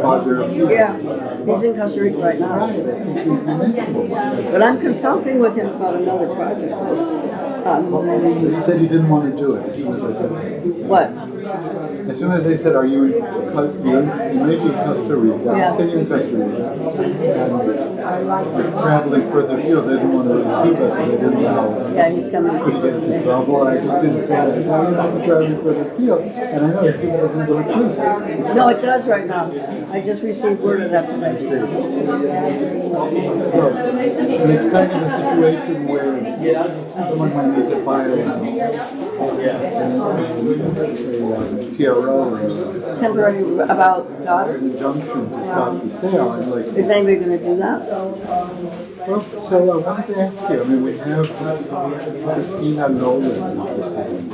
father of food. Yeah, he's in Costa Rica right now. But I'm consulting with him about another project. He said he didn't want to do it as soon as I said that. What? As soon as they said, are you in, you may be in Costa Rica, Yeah. say you're in Costa Rica, and you're traveling further afield, they didn't want to repeat it because they didn't know. Yeah, he's coming. Could he get into trouble? And I just didn't say that. I said, I'm traveling further afield, and I know that Cuba doesn't go to cruises. No, it does right now. I just received word of that today. And it's kind of a situation where someone might need to file a TRO or Temporary about daughter? an injunction to stop the sale. I'm like, Is anybody going to do that? well, so I wanted to ask you. I mean, we have Christina Nolan.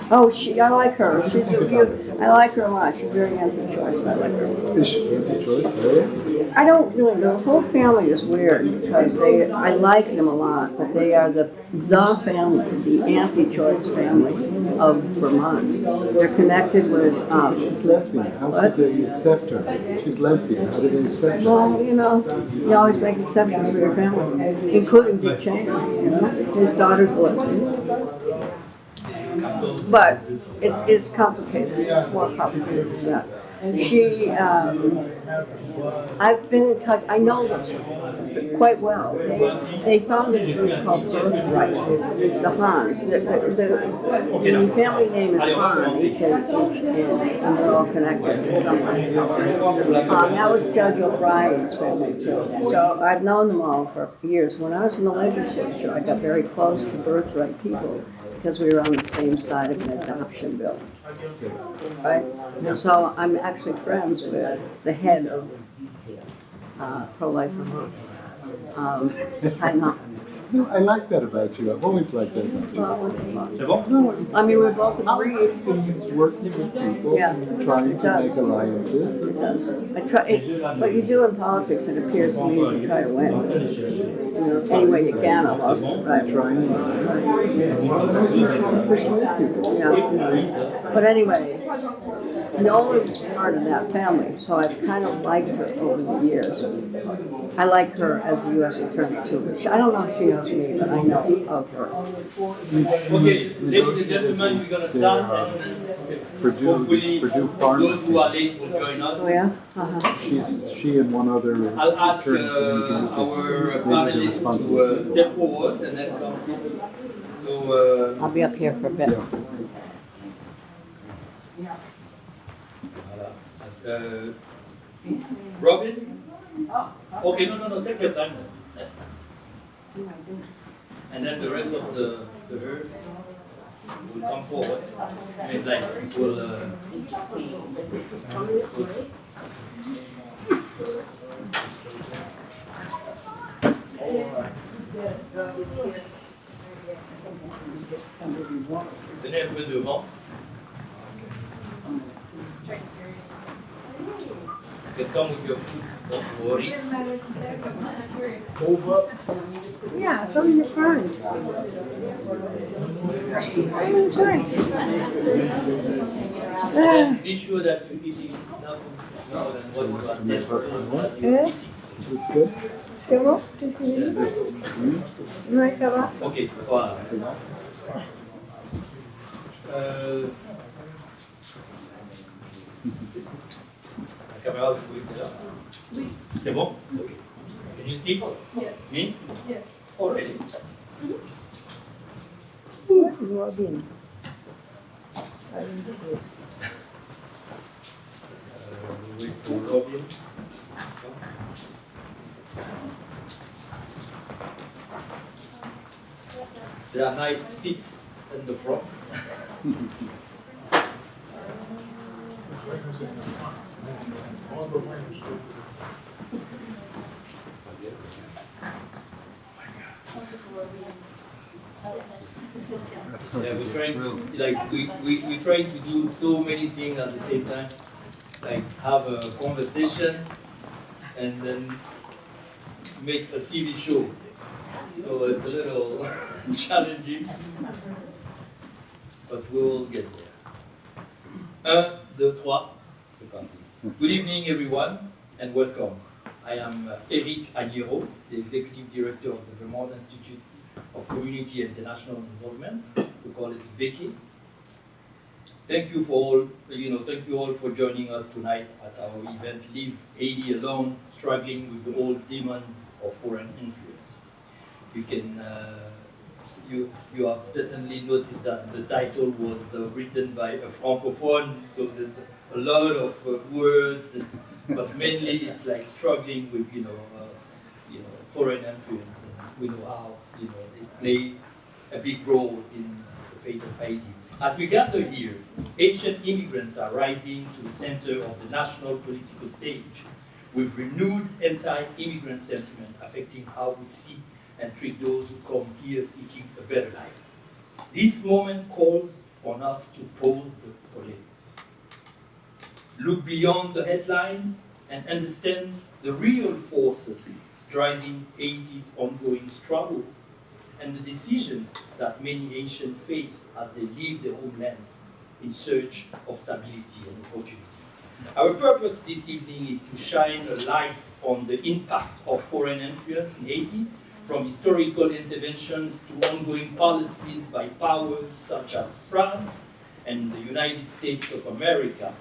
Oh, I like her. She's a beautiful. I like her a lot. She's very anti-choice, but I like her. Is she anti-choice? Really? I don't really. The whole family is weird because I like them a lot, but they are the family, the anti-choice family of Vermont. They're connected with. She's lesbian. How did they accept her? She's lesbian. How did they accept her? Well, you always make exceptions for your family, including Dick Cheney. His daughter's a lesbian. But it's complicated. It's more complicated than that. I've been in touch, I know them quite well. They found this group called Birthright, the Hans. The family name is Han, and they're all connected in some way. That was Judge O'Brien's family too. So I've known them all for years. When I was in the legislature, I got very close to Birthright people because we were on the same side of an adoption bill. Right? So I'm actually friends with the head of Pro-Life Vermont. I know. I like that about you. I've always liked that about you. No, I mean, we both agree. It's working with people, trying to make alliances. It does. What you do in politics, it appears to me, is you try to win. Any way you can, almost. Right. Trying to persuade people. Yeah. But anyway, Nolan's part of that family, so I've kind of liked her over the years. I like her as a U.S. attorney too. I don't know if she knows me, but I know of her. Okay, ladies and gentlemen, we're going to start, and hopefully those who are late will join us. Oh yeah? She and one other. I'll ask our panelists to step forward and then come sit. So I'll be up here for a bit. voilà. Robin? Okay, no, take your time. And then the rest of the herd will come forward. I mean, like, will venez un peu devant. You can come with your food, don't worry. Move up. Yeah, come in the front. Come in the front. And then be sure that you're eating enough now than what you are eating. Is this good? C'est bon? Is this Oui, ça va. Ok, voilà. La caméra, vous pouvez c'est là? Oui. C'est bon? Ok. Can you see? Yes. Me? Yes. Already. Robin. We wait for Robin. There are nice seats in the front. Yeah, we're trying to we trying to do so many things at the same time, like have a conversation and then make a TV show. So it's a little challenging, but we'll get there. 1, 2, 3, c'est parti. Good evening, everyone. and welcome. I am Eric Aguero, the Executive Director of the Vermont Institute of Community and International Involvement. We call it VICI. Thank you all for joining us tonight at our event, Leave Haiti Alone, Struggling with the Old Demons of Foreign Influence. You have certainly noticed that the title was written by a Francophone, so there's a lot of words, but mainly it's like struggling with foreign influence, and we know how it plays a big role in the fate of Haiti. As we gather here, Haitian immigrants are rising to the center of the national political stage, with renewed anti-immigrant sentiment affecting how we see and treat those who come here seeking a better life. This moment calls on us to pause the polemics, look beyond the headlines, and understand the real forces driving Haiti's ongoing struggles and the decisions that many Haitians face as they leave their homeland in search of stability and opportunity. Our purpose this evening is to shine a light on the impact of foreign influence in Haiti, from historical interventions to ongoing policies by powers such as France and the United States of America.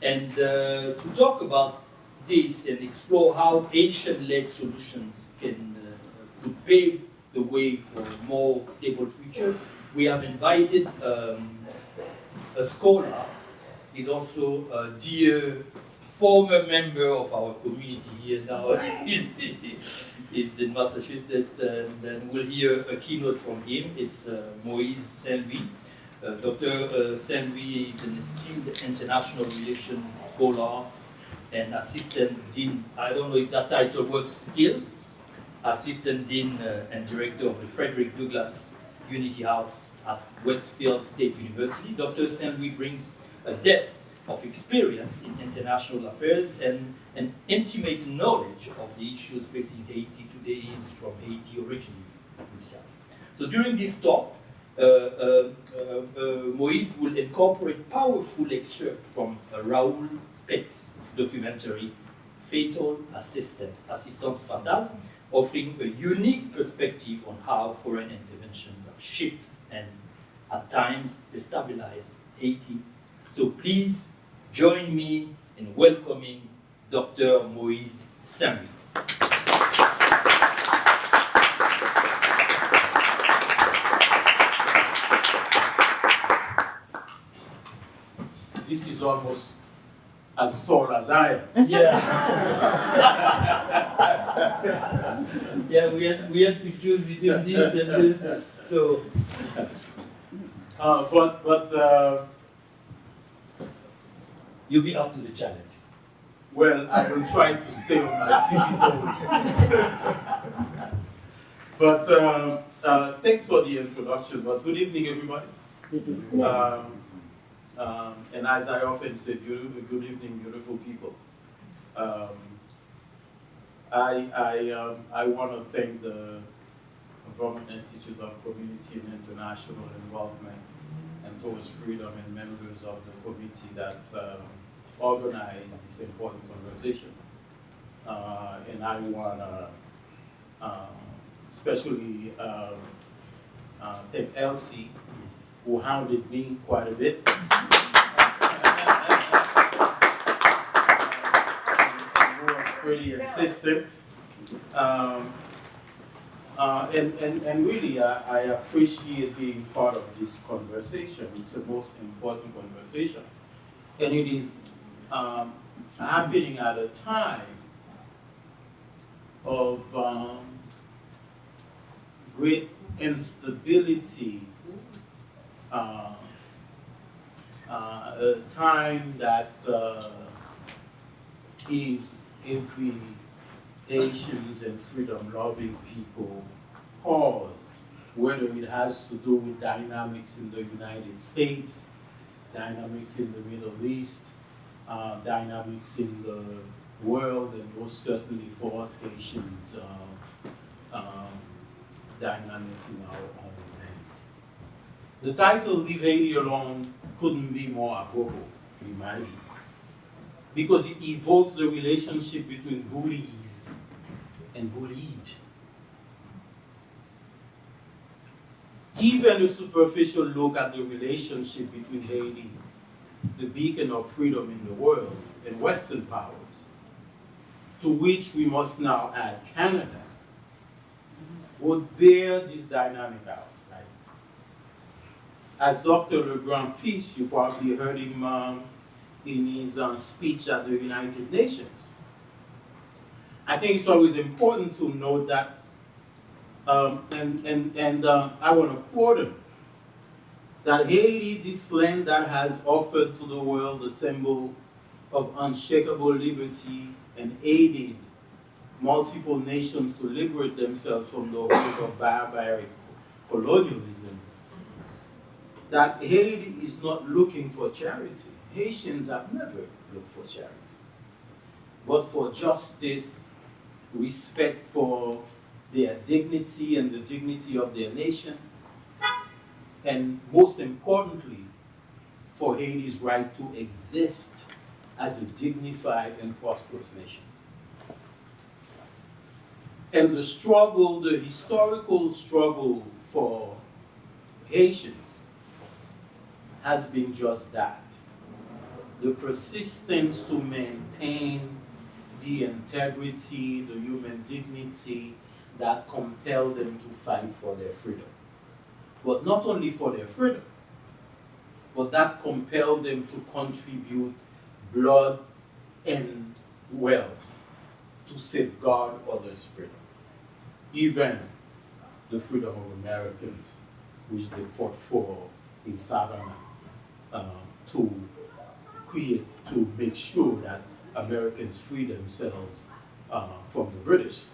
And to talk about this and explore how Haitian-led solutions could pave the way for a more stable future, we have invited a scholar. He's also a dear former member of our community here now. He's in Massachusetts, and then we'll hear a keynote from him. It's Moise Saint-Louis. Dr. Saint-Louis is an esteemed international relations scholar and assistant dean. I don't know if that title works still. Assistant dean and director of the Frederick Douglass Unity House at Westfield State University. Dr. Saint-Louis brings a depth of experience in international affairs and an intimate knowledge of the issues facing Haiti today. Is from Haiti originally himself. So during this talk, Moise will incorporate powerful excerpts from Raoul Peck's documentary, Fatal Assistance Fatale, offering a unique perspective on how foreign interventions have shaped and at times destabilized Haiti. So please join me in welcoming Dr. Moise Saint-Louis. This is almost as tall as I am. Yeah. Yeah, we had to choose between this and this. So. You'll be up to the challenge. Well, I will try to stay on my tippy toes. But thanks for the introduction. But good evening, everybody. And as I often say, good evening, beautiful people. I want to thank the Vermont Institute of Community and International Involvement and Towards Freedom and members of the committee that organized this important conversation. And I want to especially thank Elsie, who hounded me quite a bit. Who was pretty insistent. And really, I appreciate being part of this conversation. It's the most important conversation. And it is happening at a time of great instability, a time that gives every Haitians and freedom-loving people pause, whether it has to do with dynamics in the United States, dynamics in the Middle East, dynamics in the world, and most certainly for us Haitians, dynamics in our own land. The title, Leave Haiti Alone, couldn't be more apropos, in my view. because it evokes the relationship between bullies and bullied. Even a superficial look at the relationship between Haiti, the beacon of freedom in the world, and Western powers, to which we must now add Canada, would bear this dynamic out. Right? As Dr. Legrand-Fils, you probably heard him in his speech at the United Nations. I think it's always important to note that, I want to quote him, that Haiti, this land that has offered to the world a symbol of unshakable liberty and aided multiple nations to liberate themselves from the hold of barbaric colonialism, that Haiti is not looking for charity. Haitians have never looked for charity, but for justice, respect for their dignity and the dignity of their nation, and most importantly, for Haiti's right to exist as a dignified and prosperous nation. And the struggle, the historical struggle for Haitians has been just that. The persistence to maintain the integrity, the human dignity that compelled them to fight for their freedom. But not only for their freedom, but that compelled them to contribute blood and wealth to safeguard others' freedom. Even the freedom of Americans, which they fought for in Savannah, to make sure that Americans free themselves from the British.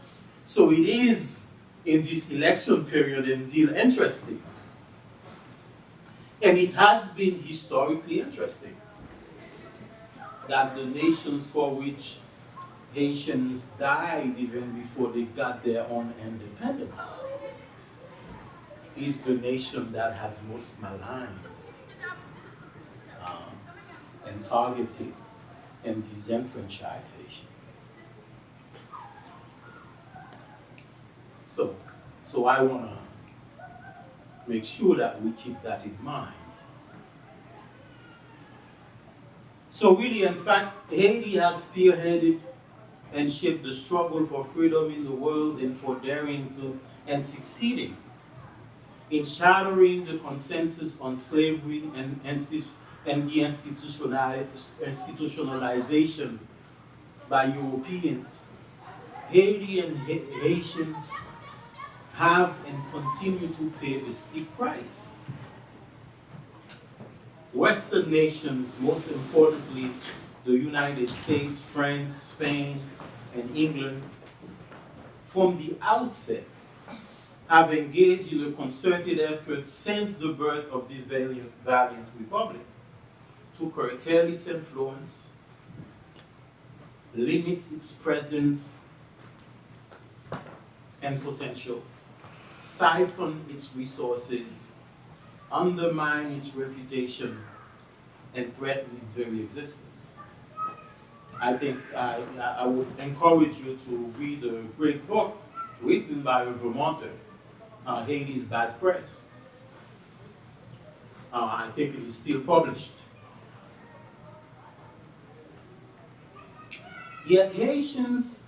So it is, in this election period, indeed interesting. And it has been historically interesting that the nations for which Haitians died even before they got their own independence is the nation that has most maligned and targeted and disenfranchised Haitians. So I want to make sure that we keep that in mind. So really, in fact, Haiti has spearheaded and shaped the struggle for freedom in the world and for daring to and succeeding in shattering the consensus on slavery and the institutionalization by Europeans. Haiti and Haitians have and continue to pay a steep price. Western nations, most importantly the United States, France, Spain, and England, from the outset have engaged in a concerted effort since the birth of this valiant republic to curtail its influence, limit its presence and potential, siphon its resources, undermine its reputation, and threaten its very existence. I think I would encourage you to read a great book written by a Vermonter, Haiti's Bad Press. I think it is still published. Yet Haitians,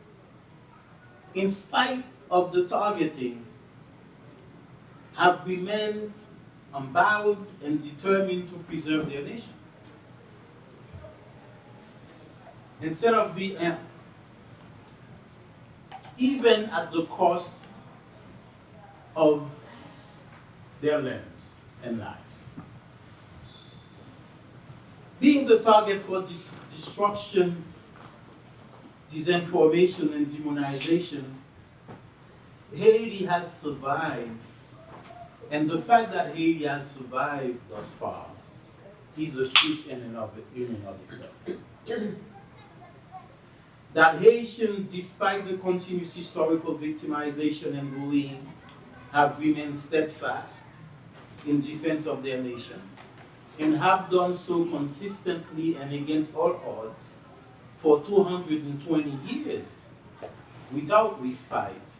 in spite of the targeting, have remained unbowed and determined to preserve their nation. Instead of being, even at the cost of their limbs and lives. Being the target for destruction, disinformation, and demonization, Haiti has survived. And the fact that Haiti has survived thus far is a feat in and of itself. That Haitians, despite the continuous historical victimization and bullying, have remained steadfast in defense of their nation, and have done so consistently and against all odds, for 220 years without respite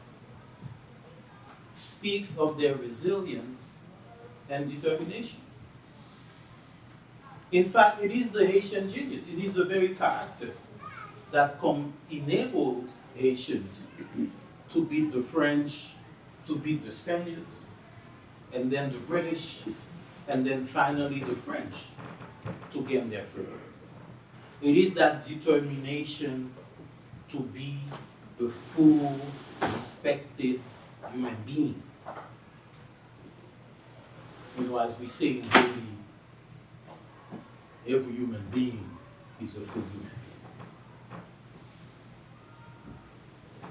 speaks of their resilience and determination. In fact, it is the Haitian genius. It is the very character that enabled Haitians to beat the French, to beat the Spaniards, and then the British, and then finally the French to gain their freedom. It is that determination to be a full, respected human being. You know, as we say in Haiti, every human being is a full human being.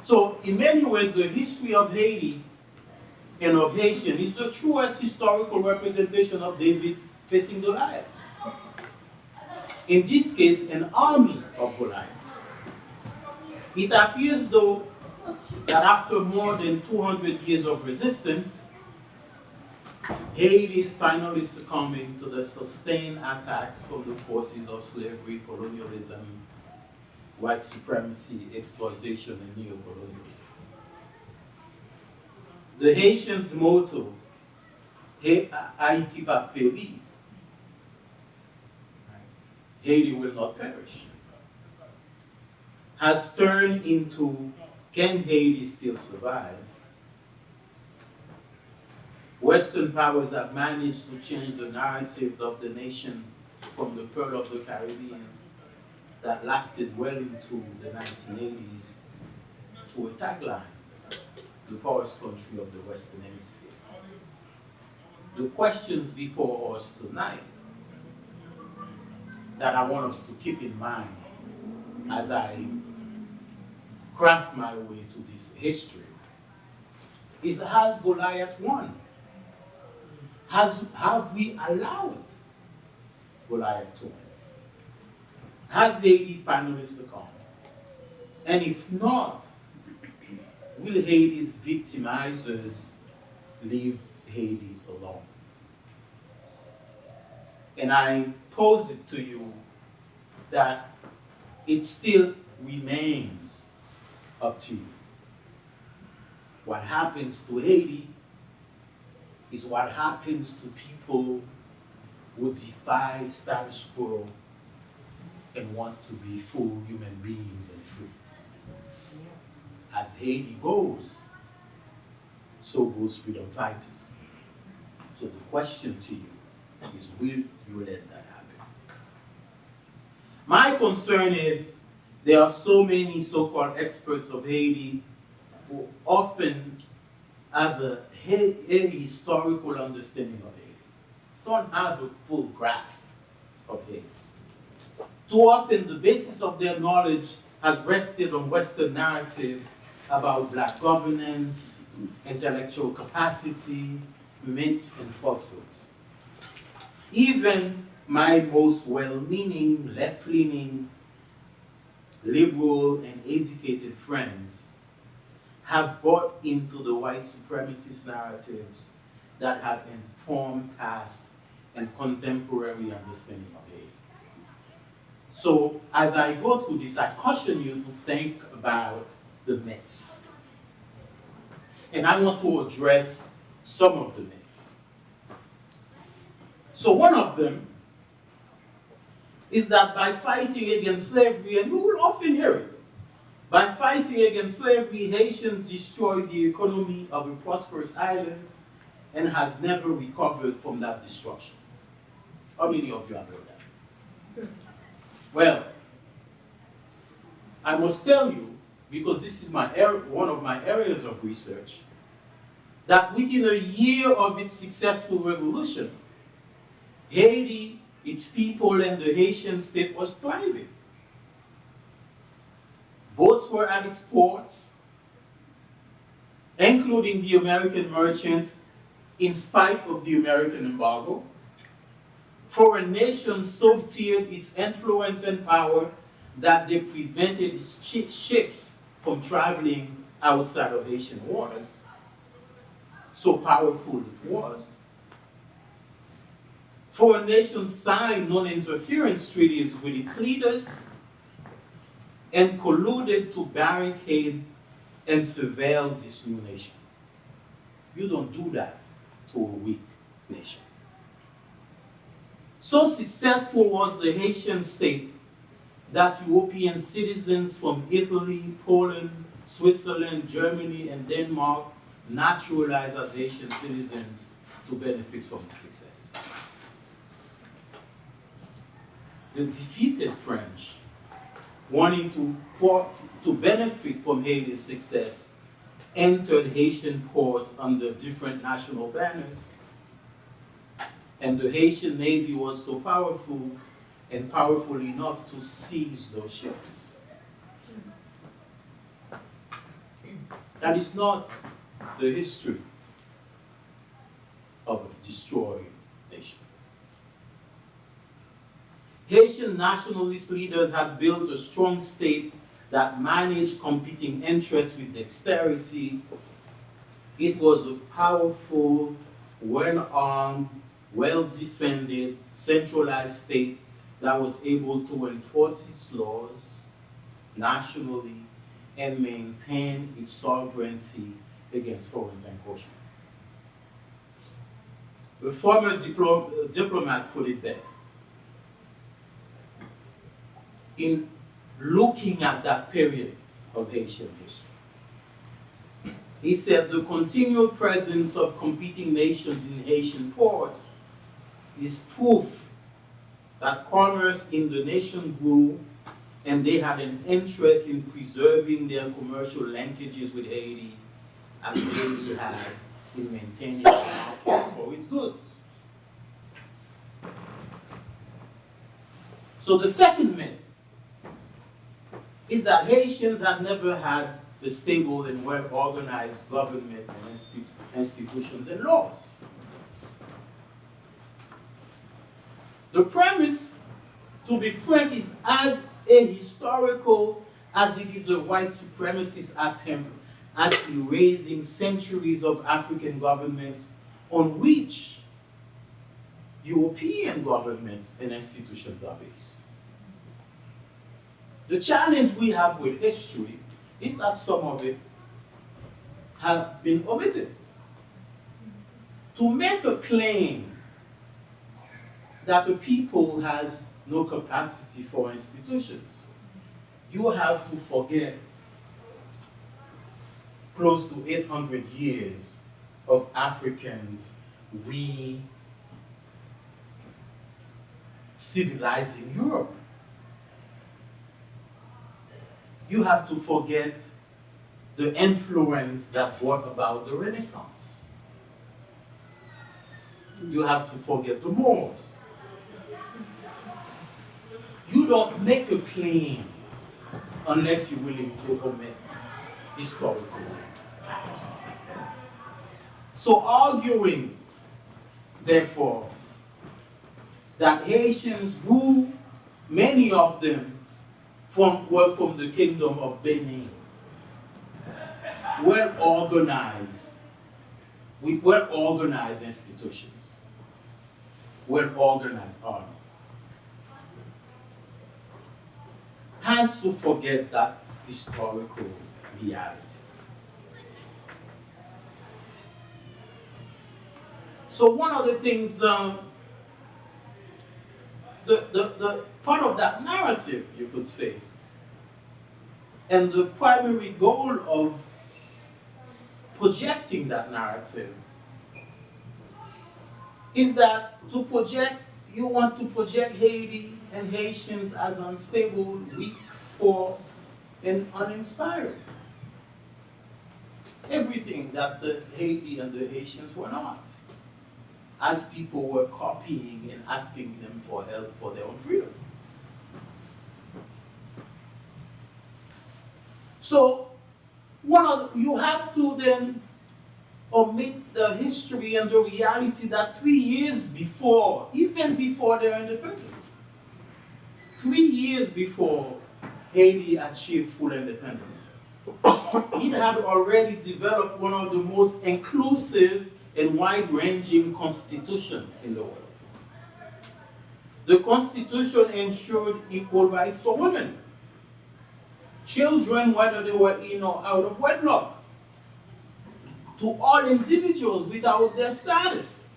So, in many ways, the history of Haiti and of Haitian is the truest historical representation of David facing Goliath. In this case, an army of Goliaths. It appears, though, that after more than 200 years of resistance, Haiti is finally succumbing to the sustained attacks from the forces of slavery, colonialism, white supremacy, exploitation, and neocolonialism. The Haitians' motto, Haiti pas péri, Haiti will not perish, has turned into, can Haiti still survive? Western powers have managed to change the narrative of the nation from the pearl of the Caribbean that lasted well into the 1980s to a tagline, the poorest country of the Western Hemisphere. The questions before us tonight that I want us to keep in mind as I craft my way to this history is, has Goliath won? Have we allowed Goliath to win? Has Haiti finally succumbed? And if not, will Haiti's victimizers leave Haiti alone? And I pose it to you that it still remains up to you. What happens to Haiti is what happens to people who defy status quo and want to be full human beings and free. As Haiti goes, so goes freedom fighters. So the question to you is, will you let that happen? My concern is there are so many so-called experts of Haiti who often have a historical understanding of Haiti, don't have a full grasp of Haiti. Too often, the basis of their knowledge has rested on Western narratives about black governance, intellectual capacity, myths, and falsehoods. Even my most well-meaning, left-leaning, liberal, and educated friends have bought into the white supremacist narratives that have informed past and contemporary understanding of Haiti. So, as I go through this, I caution you to think about the myths. And I want to address some of the myths. So, one of them is that by fighting against slavery, and we will often hear it, by fighting against slavery, Haitians destroyed the economy of a prosperous island and has never recovered from that destruction. How many of you have heard that? Well, I must tell you, because this is one of my areas of research, that within a year of its successful revolution, Haiti, its people, and the Haitian state was thriving. Boats were at its ports, including the American merchants, in spite of the American embargo. Foreign nations so feared its influence and power that they prevented its ships from traveling outside of Haitian waters. So powerful it was. Foreign nations signed non-interference treaties with its leaders, and colluded to barricade and surveil this new nation. You don't do that to a weak nation. So successful was the Haitian state that European citizens from Italy, Poland, Switzerland, Germany, and Denmark naturalized as Haitian citizens to benefit from its success. The defeated French, wanting to benefit from Haiti's success, entered Haitian ports under different national banners, and the Haitian Navy was so powerful and powerful enough to seize those ships. That is not the history of a destroyed nation. Haitian nationalist leaders had built a strong state that managed competing interests with dexterity. It was a powerful, well-armed, well-defended, centralized state that was able to enforce its laws nationally and maintain its sovereignty against foreign encroachments. A former diplomat put it best. In looking at that period of Haitian history, he said the continual presence of competing nations in Haitian ports is proof that commerce in the nation grew and they had an interest in preserving their commercial linkages with Haiti as Haiti had in maintaining the market for its goods. So the second myth is that Haitians had never had a stable and well-organized government and institutions and laws. The premise, to be frank, is as ahistorical as it is a white supremacist attempt at erasing centuries of African governments on which European governments and institutions are based. The challenge we have with history is that some of it have been omitted. To make a claim that a people has no capacity for institutions, you have to forget close to 800 years of Africans re-civilizing Europe. You have to forget the influence that brought about the Renaissance. You have to forget the Moors. You don't make a claim unless you're willing to omit historical facts. So arguing, therefore, that Haitians who, many of them, were from the kingdom of Benin, well-organized, with well-organized institutions, well-organized armies, has to forget that historical reality. So one of the things, the part of that narrative, you could say, and the primary goal of projecting that narrative is that you want to project Haiti and Haitians as unstable, weak, poor, and uninspired. Everything that the Haiti and the Haitians were not, as people were copying and asking them for help for their own freedom. So, you have to then omit the history and the reality that 3 years before, even before their independence, 3 years before Haiti achieved full independence, it had already developed one of the most inclusive and wide-ranging constitution in the world. The Constitution ensured equal rights for women. children, whether they were in or out of wedlock, to all individuals without their status.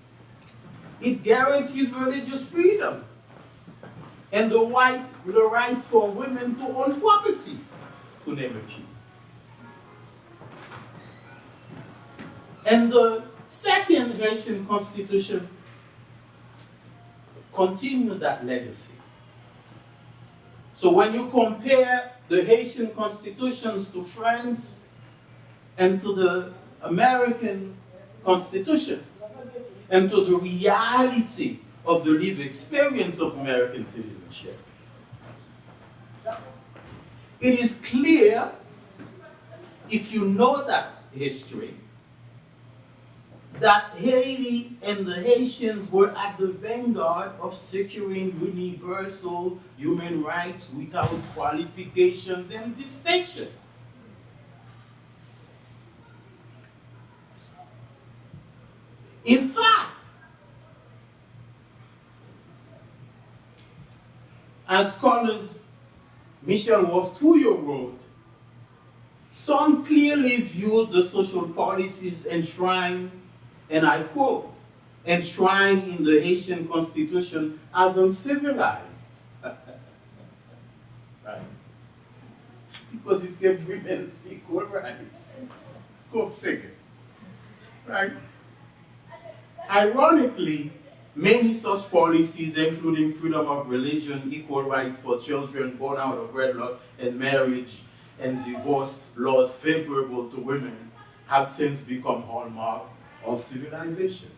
It guaranteed religious freedom and the rights for women to own property, to name a few. And the second Haitian constitution continued that legacy. So when you compare the Haitian constitutions to France and to the American Constitution and to the reality of the lived experience of American citizenship, it is clear, if you know that history, that Haiti and the Haitians were at the vanguard of securing universal human rights without qualifications and distinction. In fact, as scholars Michel Wolf-Touillot wrote, some clearly viewed the social policies enshrined, and I quote, enshrined in the Haitian Constitution as uncivilized. Right? Because it gave women equal rights. Go figure. Right? Ironically, many such policies, including freedom of religion, equal rights for children born out of wedlock, and marriage and divorce laws favorable to women, have since become hallmark of civilization.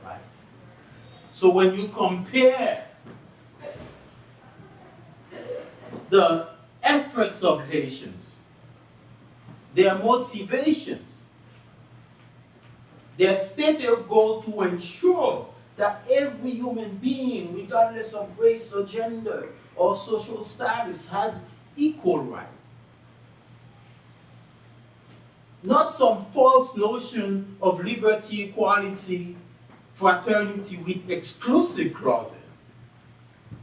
Right. So when you compare the efforts of Haitians, their motivations, their stated goal to ensure that every human being, regardless of race or gender or social status, had equal rights. Not some false notion of liberty, equality, fraternity with exclusive clauses,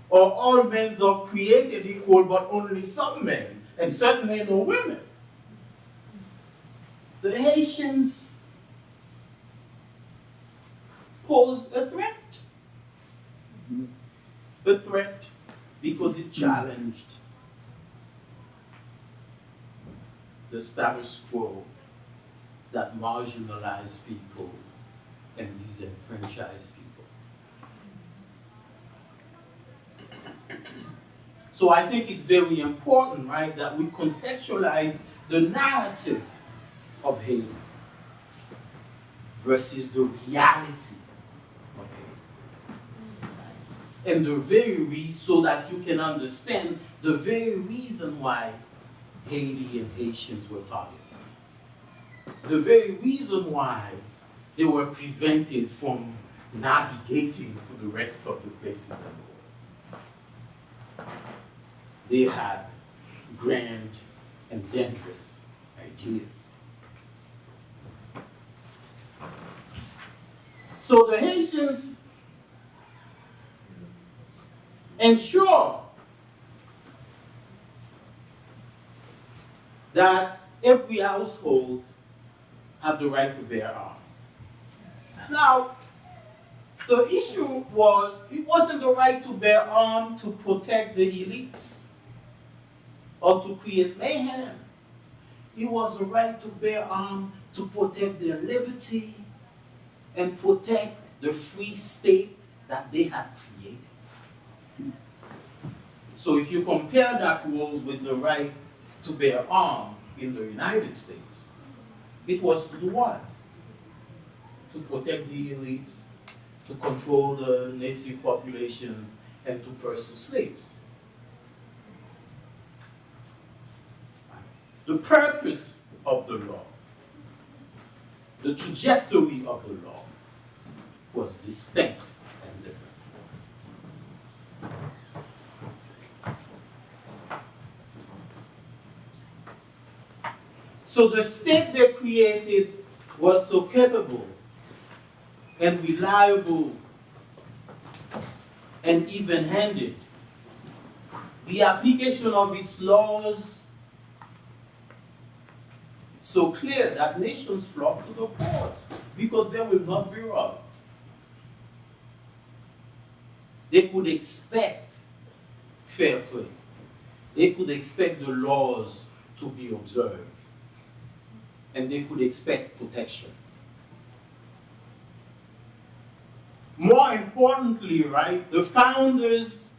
or all men are created equal but only some men, and certainly no women. The Haitians posed a threat. A threat because it challenged the status quo that marginalized people and disenfranchised people. So I think it's very important, right, that we contextualize the narrative of Haiti versus the reality of Haiti. And the very so that you can understand the very reason why Haiti and Haitians were targeted. The very reason why they were prevented from navigating to the rest of the places in the world. They had grand and dangerous ideas. So the Haitians ensure that every household had the right to bear arms. Now, the issue was, it wasn't the right to bear arms to protect the elites or to create mayhem. It was the right to bear arms to protect their liberty and protect the free state that they had created. So if you compare that rules with the right to bear arms in the United States, it was to do what? To protect the elites, to control the native populations, and to pursue slaves. The purpose of the law, the trajectory of the law, was distinct and different. So the state they created was so capable and reliable and even-handed. The application of its laws so clear that nations flock to the courts because they will not be robbed. They could expect fair play. They could expect the laws to be observed. And they could expect protection. More importantly, right, the founders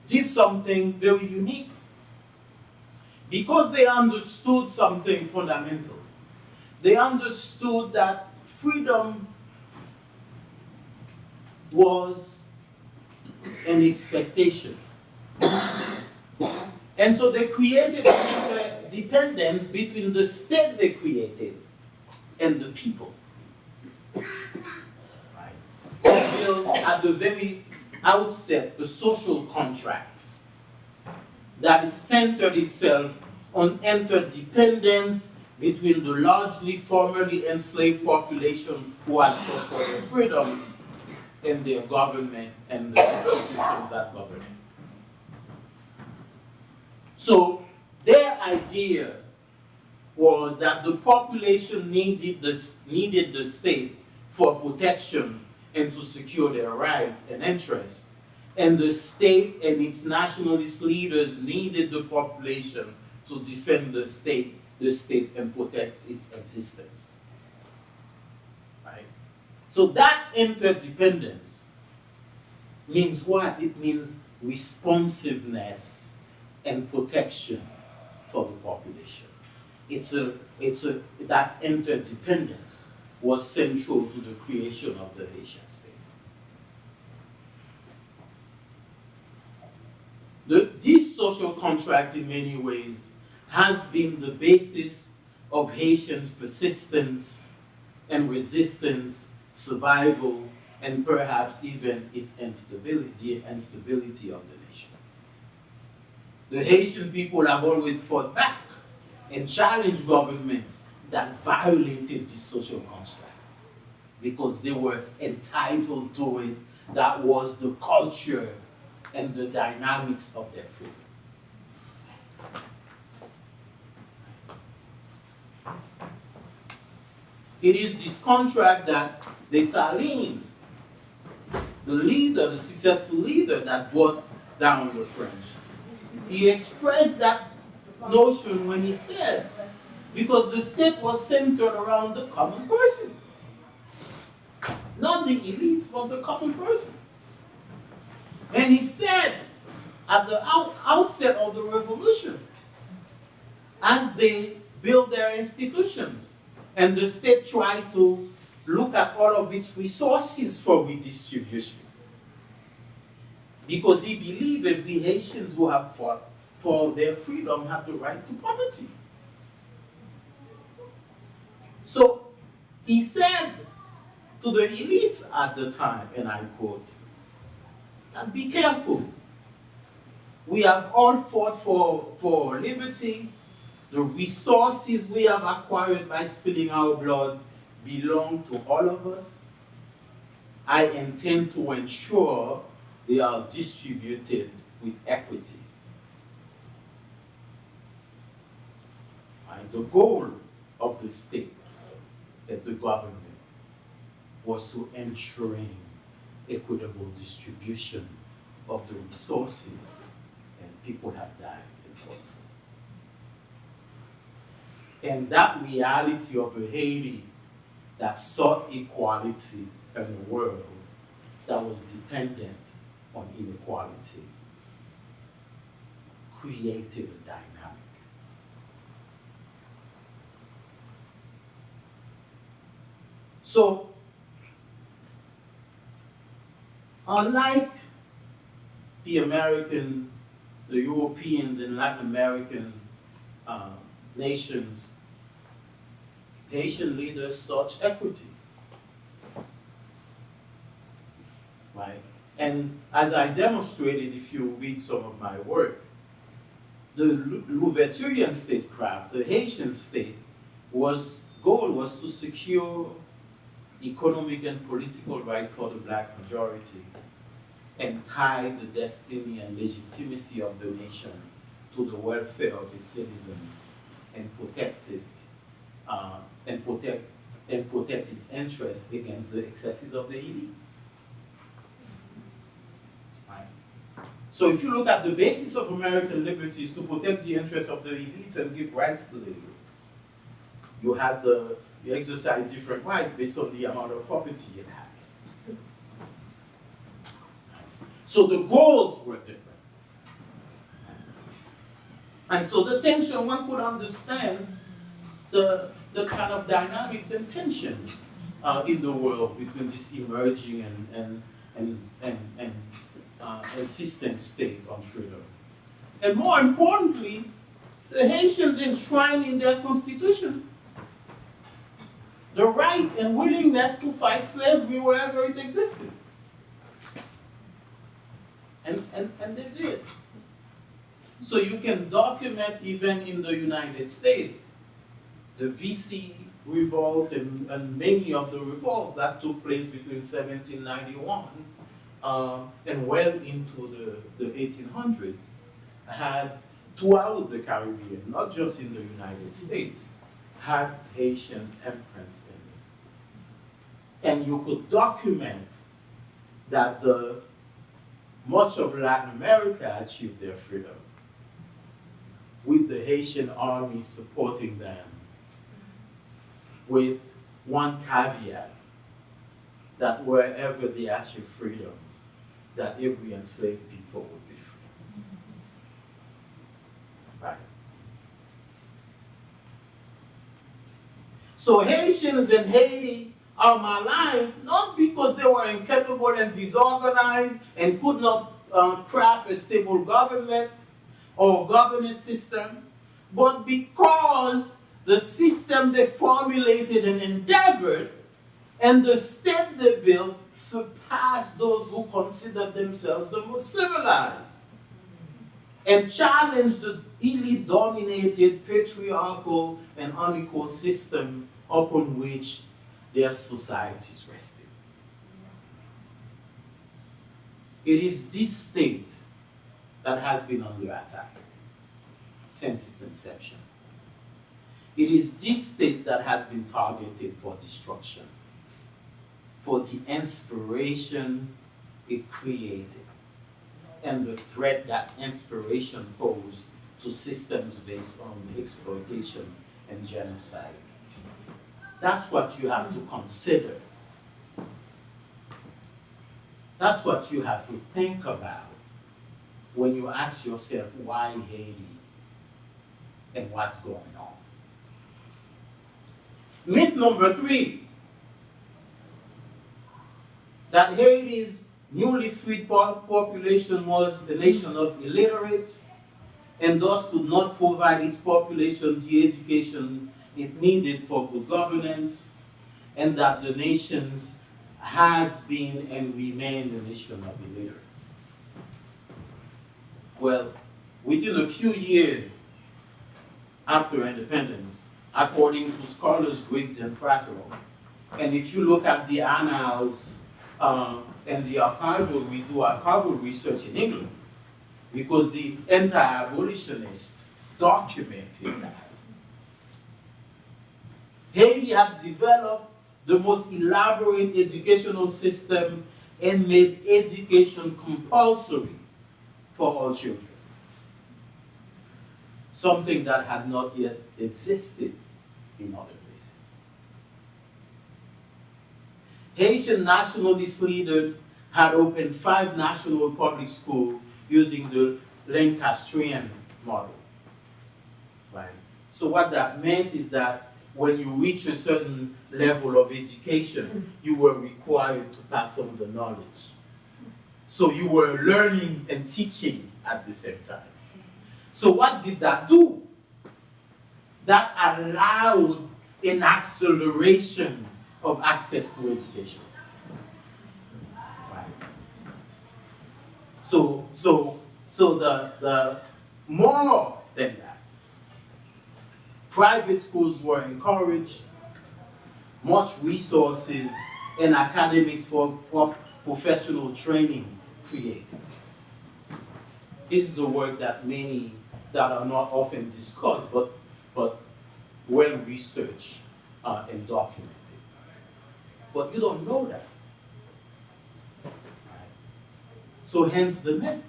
did something very unique because they understood something fundamental. They understood that freedom was an expectation. And so they created an interdependence between the state they created and the people. Right? They built at the very outset a social contract that centered itself on interdependence between the largely formerly enslaved population who had fought for their freedom and their government and the institutions that govern it. So their idea was that the population needed the state for protection and to secure their rights and interests. And the state and its nationalist leaders needed the population to defend the state and protect its existence. Right? So that interdependence means what? It means responsiveness and protection for the population. That interdependence was central to the creation of the Haitian state. This social contract, in many ways, has been the basis of Haitians' persistence and resistance, survival, and perhaps even its instability of the nation. The Haitian people have always fought back and challenged governments that violated this social contract because they were entitled to it. That was the culture and the dynamics of their freedom. It is this contract that Dessalines, the successful leader that brought down the French, he expressed that notion when he said, because the state was centered around the common person. Not the elites, but the common person. And he said at the outset of the revolution, as they built their institutions, and the state tried to look at all of its resources for redistribution, because he believed that the Haitians who have fought for their freedom have the right to property. So he said to the elites at the time, and I quote, that be careful. We have all fought for liberty. The resources we have acquired by spilling our blood belong to all of us. I intend to ensure they are distributed with equity. And the goal of the state and the government was to ensuring equitable distribution of the resources, and people have died and fought for. And that reality of a Haiti that sought equality in a world that was dependent on inequality created a dynamic. So, unlike the Europeans and Latin American nations, Haitian leaders sought equity. Right? And as I demonstrated, if you read some of my work, the Louverturian statecraft, the Haitian state, goal was to secure economic and political right for the black majority, and tied the destiny and legitimacy of the nation to the welfare of its citizens, and protected and protect its interests against the excesses of the elite. Right. So if you look at the basis of American liberty is to protect the interests of the elites and give rights to the elites. You exercise different rights based on the amount of property you have. So the goals were different. And so the tension, one could understand the kind of dynamics and tension in the world between this emerging and insistent state on freedom. And more importantly, the Haitians enshrined in their constitution the right and willingness to fight slavery wherever it existed. And they did. So you can document even in the United States the VC revolt and many of the revolts that took place between 1791 and well into the 1800s had throughout the Caribbean, not just in the United States, had Haitians imprints in it. And you could document that much of Latin America achieved their freedom with the Haitian army supporting them, with one caveat, that wherever they achieve freedom, that every enslaved people would be free. Right. So Haitians in Haiti are maligned not because they were incapable and disorganized and could not craft a stable government or governance system, but because the system they formulated and endeavored and the state they built surpassed those who considered themselves the most civilized and challenged the elite-dominated patriarchal and unequal system upon which their societies rested. It is this state that has been under attack since its inception. It is this state that has been targeted for destruction, for the inspiration it created, and the threat that inspiration posed to systems based on exploitation and genocide. That's what you have to consider. That's what you have to think about when you ask yourself, why Haiti and what's going on? Myth number 3, that Haiti's newly freed population was a nation of illiterates and thus could not provide its population the education it needed for good governance, and that the nation has been and remained a nation of illiterates. Well, within a few years after independence, according to scholars Griggs and Prater, and if you look at the annals and the archival, we do archival research in England, because the anti-abolitionists documented that. Haiti had developed the most elaborate educational system and made education compulsory for all children, something that had not yet existed in other places. Haitian nationalist leaders had opened 5 national public schools using the Lancastrian model. Right? So what that meant is that when you reach a certain level of education, you were required to pass on the knowledge. So you were learning and teaching at the same time. So what did that do? That allowed an acceleration of access to education. Right. So the more than that, private schools were encouraged, much resources and academics for professional training created. This is the work that many that are not often discussed, but well researched and documented. But you don't know that. Right? So hence the myth.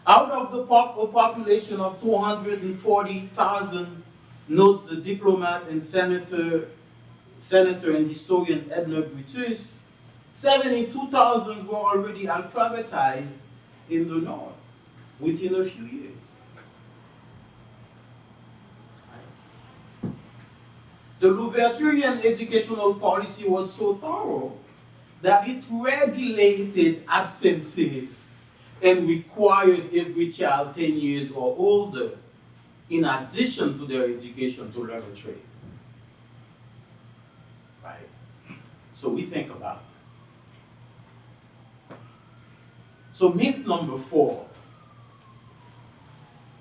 Out of the population of 240,000, notes the diplomat and senator and historian Edna Brutus, 72,000 were already alphabetized in the North within a few years. The Louverturian educational policy was so thorough that it regulated absences and required every child 10 years or older, in addition to their education, to learn a trade. Right? So we think about it. So myth number 4,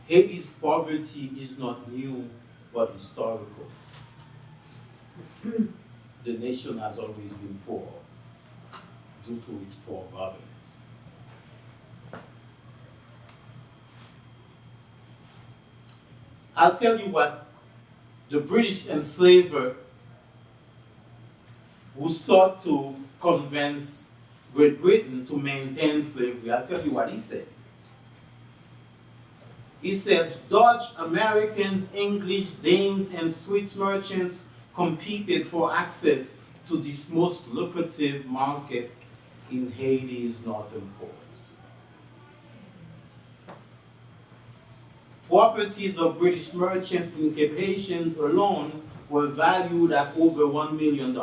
Haiti's poverty is not new but historical. The nation has always been poor due to its poor governance. I'll tell you what the British enslaver who sought to convince Great Britain to maintain slavery, I'll tell you what he said. He said, Dutch, Americans, English, Danes, and Swiss merchants competed for access to this most lucrative market in Haiti's northern ports. Properties of British merchants in Cape Haitians alone were valued at over $1 million.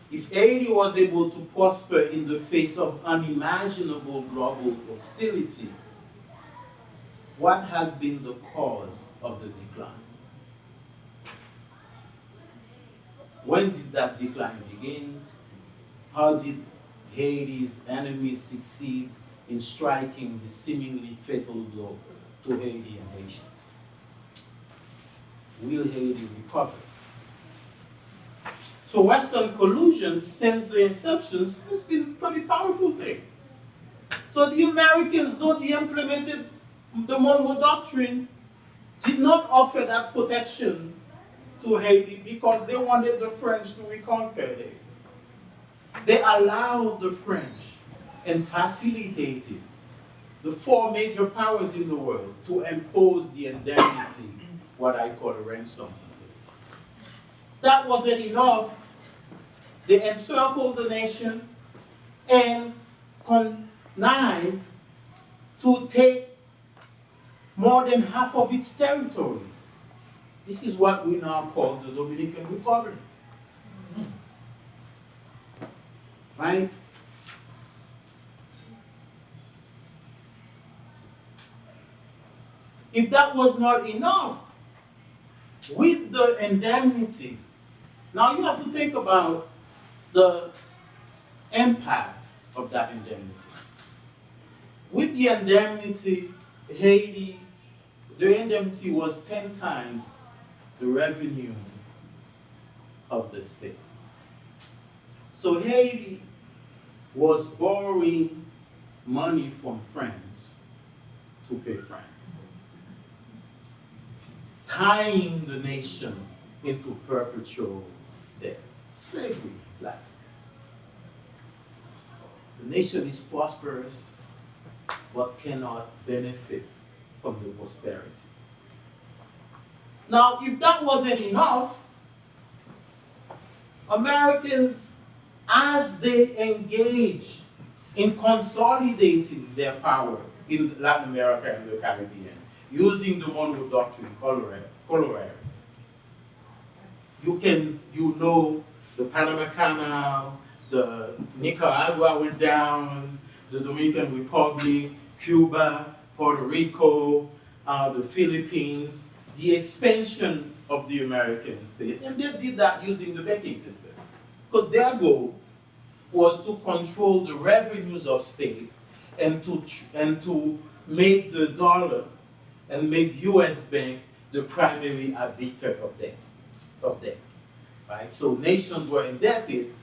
If Haiti was able to prosper in the face of unimaginable global hostility, what has been the cause of the decline? When did that decline begin? How did Haiti's enemies succeed in striking the seemingly fatal blow to Haiti and Haitians? Will Haiti recover? So Western collusion since the inception has been a pretty powerful thing. So the Americans, though they implemented the Monroe Doctrine, did not offer that protection to Haiti because they wanted the French to reconquer Haiti. They allowed the French and facilitated the 4 major powers in the world to impose the indemnity, what I call a ransom. That wasn't enough. They encircled the nation and connived to take more than half of its territory. This is what we now call the Dominican Republic. Right? If that was not enough, with the indemnity, now you have to think about the impact of that indemnity. With the indemnity, Haiti, the indemnity was 10 times the revenue of the state. So Haiti was borrowing money from France to pay France, tying the nation into perpetual debt. Slavery, like. The nation is prosperous, but cannot benefit from the prosperity. Now, if that wasn't enough, Americans, as they engage in consolidating their power in Latin America and the Caribbean, using the Monroe Doctrine corollaries, you know the Panama Canal, the Nicaragua went down, the Dominican Republic, Cuba, Puerto Rico, the Philippines, the expansion of the American state, and they did that using the banking system. Because their goal was to control the revenues of state and to make the dollar and make US Bank the primary arbiter of debt, right? So nations were indebted,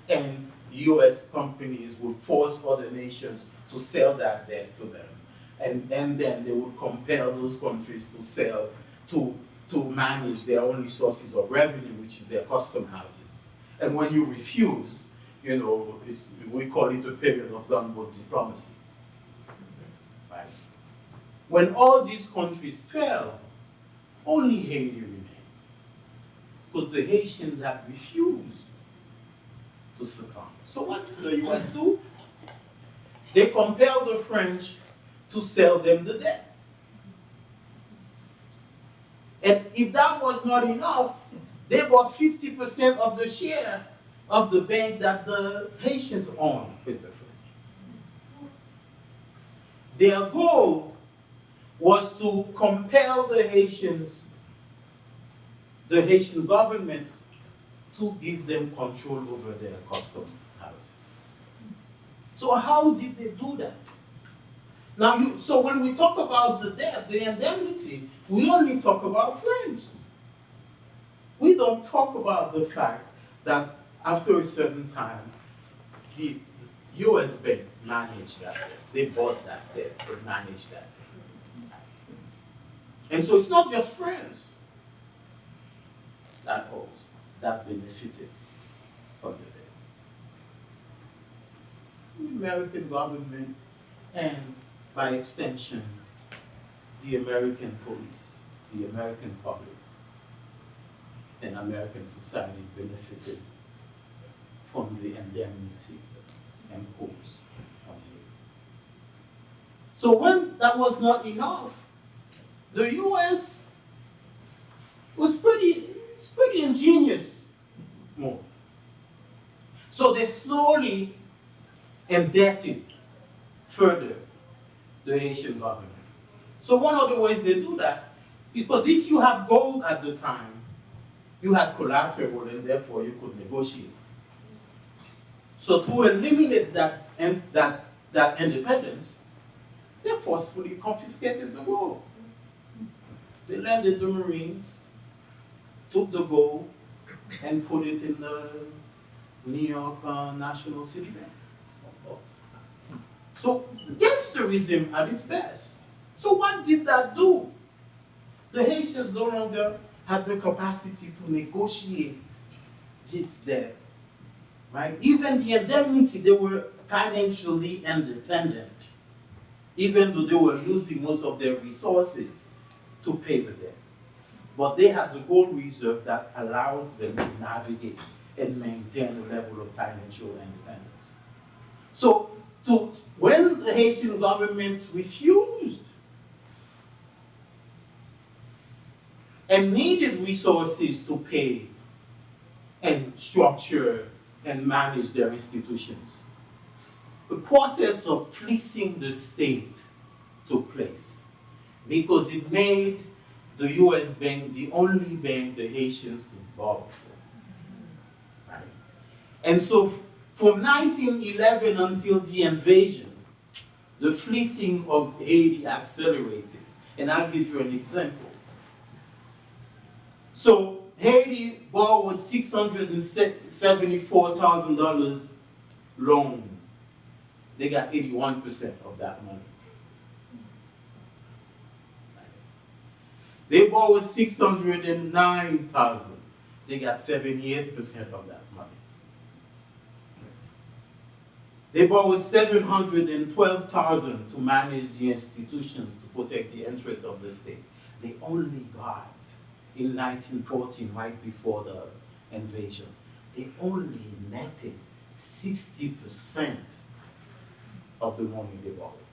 and US companies would force other nations to sell that debt to them. And then they would compel those countries to sell, to manage their only sources of revenue, which is their custom houses. And when you refuse, we call it a period of gunboat diplomacy. Right? When all these countries fell, only Haiti remained. Because the Haitians had refused to succumb. So what did the US do? They compelled the French to sell them the debt. And if that was not enough, they bought 50% of the share of the bank that the Haitians owned with the French. Their goal was to compel the Haitian governments to give them control over their custom houses. So how did they do that? Now, so when we talk about the debt, the indemnity, we only talk about French. We don't talk about the fact that after a certain time, the US bank managed that debt. They bought that debt, they managed that debt. And so it's not just France that owes, that benefited from the debt. The American government, and by extension, the American police, the American public, and American society benefited from the indemnity imposed on you. So when that was not enough, the US was pretty ingenious move. So they slowly indebted further the Haitian government. So one of the ways they do that is because if you have gold at the time, you had collateral and therefore you could negotiate. So to eliminate that independence, they forcefully confiscated the gold. They landed the Marines, took the gold, and put it in the New York National City Bank. So gangsterism at its best. So what did that do? The Haitians no longer had the capacity to negotiate this debt, right? Even the indemnity, they were financially independent, even though they were losing most of their resources to pay the debt. But they had the gold reserve that allowed them to navigate and maintain a level of financial independence. So when the Haitian governments refused and needed resources to pay and structure and manage their institutions, the process of fleecing the state took place because it made the US bank the only bank the Haitians could borrow from. Right? And so from 1911 until the invasion, the fleecing of Haiti accelerated. And I'll give you an example. So Haiti borrowed $674,000 loan. They got 81% of that money. They borrowed $609,000. They got 78% of that money. They borrowed $712,000 to manage the institutions to protect the interests of the state. They only got, in 1914, right before the invasion, they only netted 60% of the money they borrowed.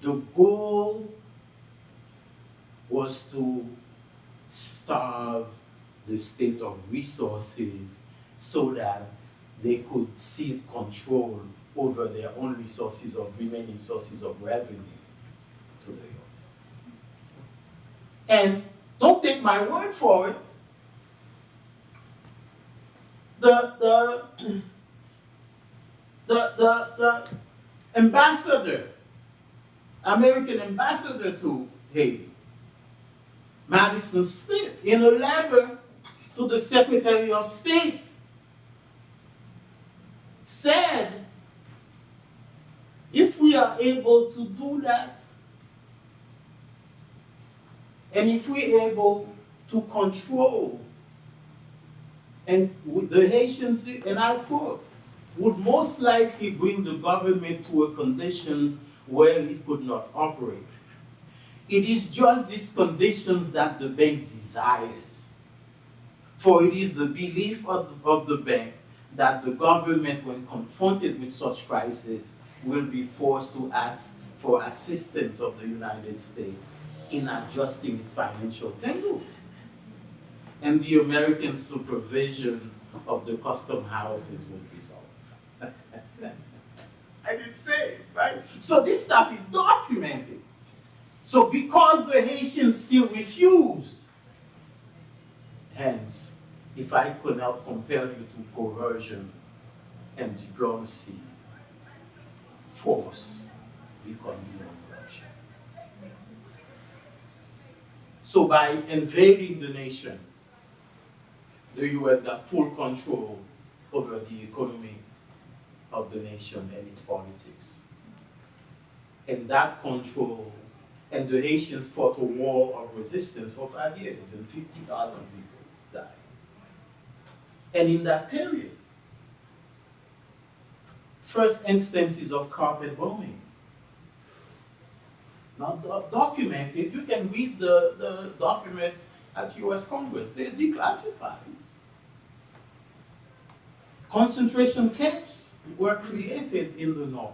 The goal was to starve the state of resources so that they could seize control over their only remaining sources of revenue to the US. And don't take my word for it. The ambassador American ambassador to Haiti, Madison Smith, in a letter to the Secretary of State, said, if we are able to do that, and if we're able to control, and the Haitians, and I quote, would most likely bring the government to a conditions where it could not operate. It is just these conditions that the bank desires. For it is the belief of the bank that the government, when confronted with such crisis, will be forced to ask for assistance of the United States in adjusting its financial tangle. And the American supervision of the custom houses will result. I did say, right? So this stuff is documented. So because the Haitians still refused, hence, if I could not compel you to coercion and diplomacy, force becomes corruption. So by invading the nation, the US got full control over the economy of the nation and its politics. And that control, and the Haitians fought a war of resistance for 5 years, and 50,000 people died. And in that period, first instances of carpet bombing. Not documented, you can read the documents at US Congress, they're declassified. Concentration camps were created in the north,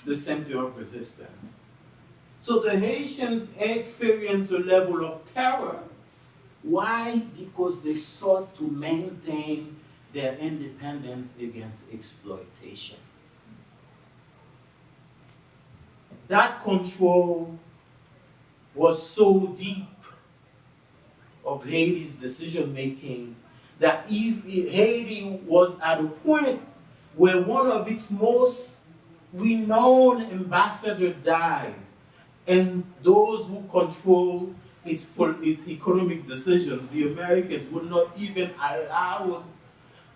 the center of resistance. So the Haitians experienced a level of terror. Why? Because they sought to maintain their independence against exploitation. That control was so deep of Haiti's decision making that Haiti was at a point where one of its most renowned ambassadors died, and those who control its economic decisions, the Americans, would not even allow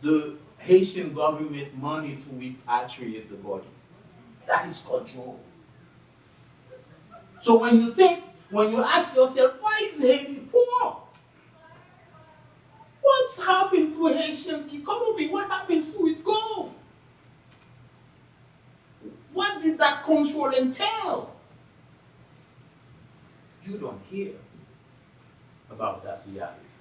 the Haitian government money to repatriate the body. That is control. So when you ask yourself, why is Haiti poor? What's happened to Haitian's economy? What happens to its gold? What did that control entail? You don't hear about that reality.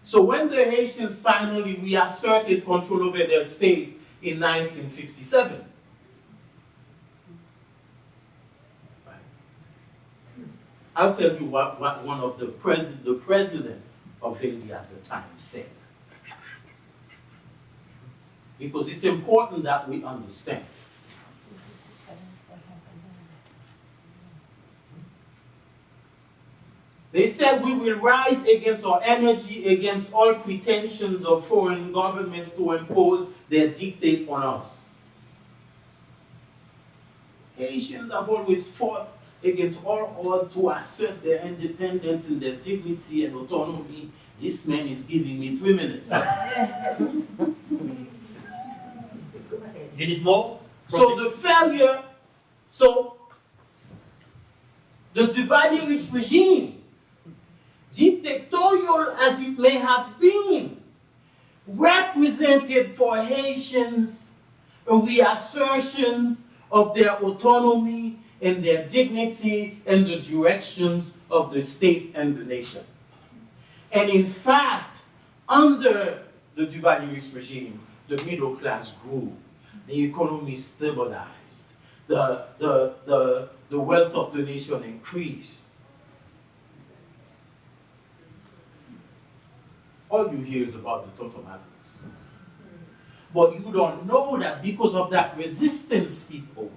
So when the Haitians finally reasserted control over their state in 1957, I'll tell you what one of the president of Haiti at the time said. Because it's important that we understand. They said, we will rise against our energy, against all pretensions of foreign governments to impose their dictate on us. Haitians have always fought against all odds to assert their independence and their dignity and autonomy. This man is giving me 3 minutes. You need more? So the failure, the Duvalierist regime, dictatorial as it may have been, represented for Haitians a reassertion of their autonomy and their dignity and the directions of the state and the nation. And in fact, under the Duvalierist regime, the middle class grew, the economy stabilized, the wealth of the nation increased. All you hear is about the Totomatos. But you don't know that because of that resistance he posed,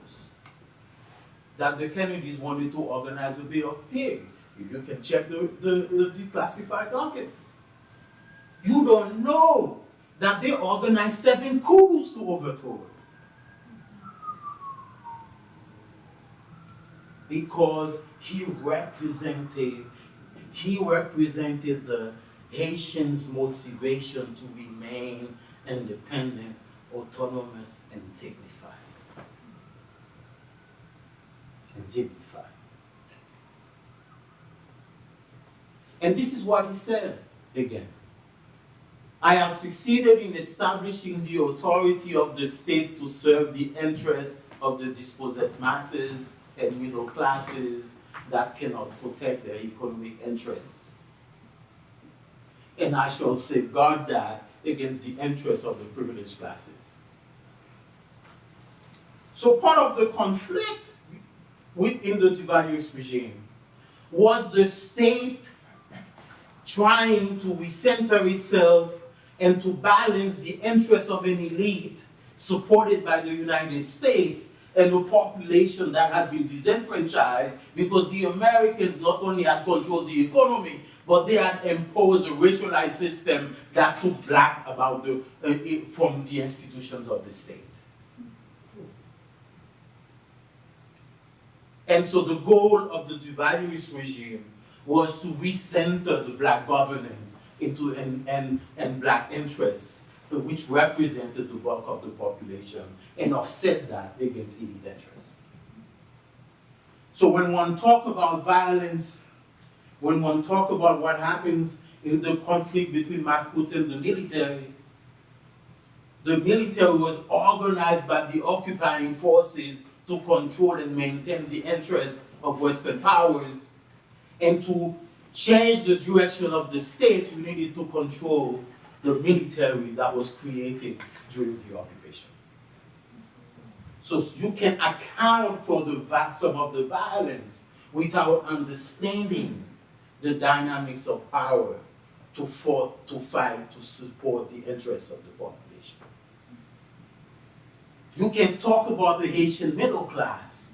that the Kennedys wanted to organize a Bay of Pigs. You can check the declassified documents. You don't know that they organized 7 coups to overthrow it. because he represented the Haitians' motivation to remain independent, autonomous, and dignified. And this is what he said again. I have succeeded in establishing the authority of the state to serve the interests of the dispossessed masses and middle classes that cannot protect their economic interests. And I shall safeguard that against the interests of the privileged classes. So part of the conflict within the Duvalier regime was the state trying to recenter itself and to balance the interests of an elite supported by the United States and a population that had been disenfranchised because the Americans not only had controlled the economy, but they had imposed a racialized system that took black about from the institutions of the state. And so the goal of the Duvalier regime was to recenter the black governance into and black interests, which represented the bulk of the population, and offset that against elite interests. So when one talks about violence, when one talks about what happens in the conflict between Marcos and the military was organized by the occupying forces to control and maintain the interests of Western powers, and to change the direction of the state, you needed to control the military that was created during the occupation. So you can account for some of the violence without understanding the dynamics of power to fight, to support the interests of the population. You can talk about the Haitian middle class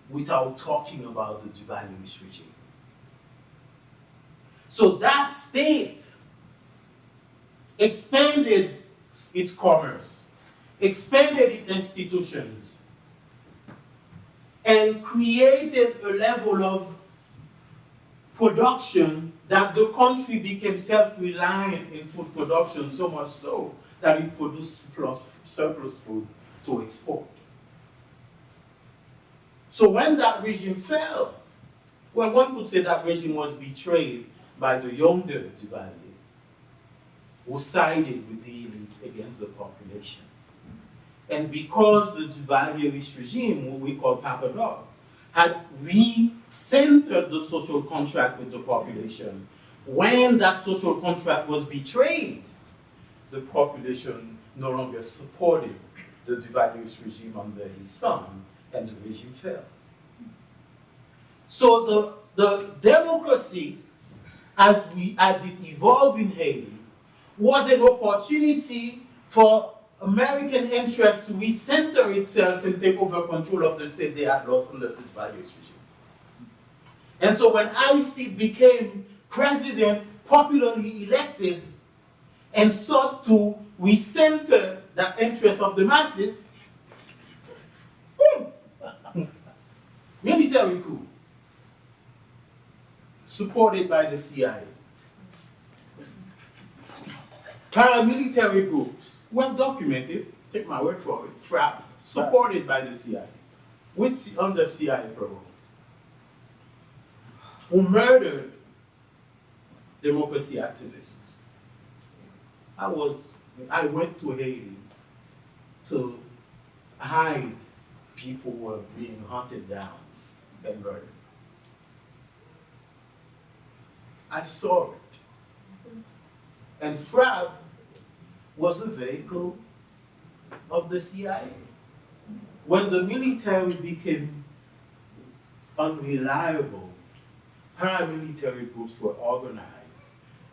without talking about the Duvalier regime. So that state expanded its commerce, expanded its institutions, and created a level of production that the country became self-reliant in food production, so much so that it produced surplus food to export. So when that regime fell, well, one could say that regime was betrayed by the younger Duvalier, who sided with the elites against the population. And because the Duvalier regime, what we call Papa Dog, had re-centered the social contract with the population, when that social contract was betrayed, the population no longer supported the Duvalier regime under his son, and the regime fell. So the democracy, as it evolved in Haiti, was an opportunity for American interests to recenter itself and take over control of the state they had lost under the Duvalier regime. And so when Aristide became president, popularly elected, and sought to recenter the interests of the masses, boom! Military coup, supported by the CIA. Paramilitary groups, well documented, take my word for it, FRAP, supported by the CIA, under CIA program, who murdered democracy activists. I went to Haiti to hide people who were being hunted down and murdered. I saw it. And FRAP was a vehicle of the CIA. When the military became unreliable, paramilitary groups were organized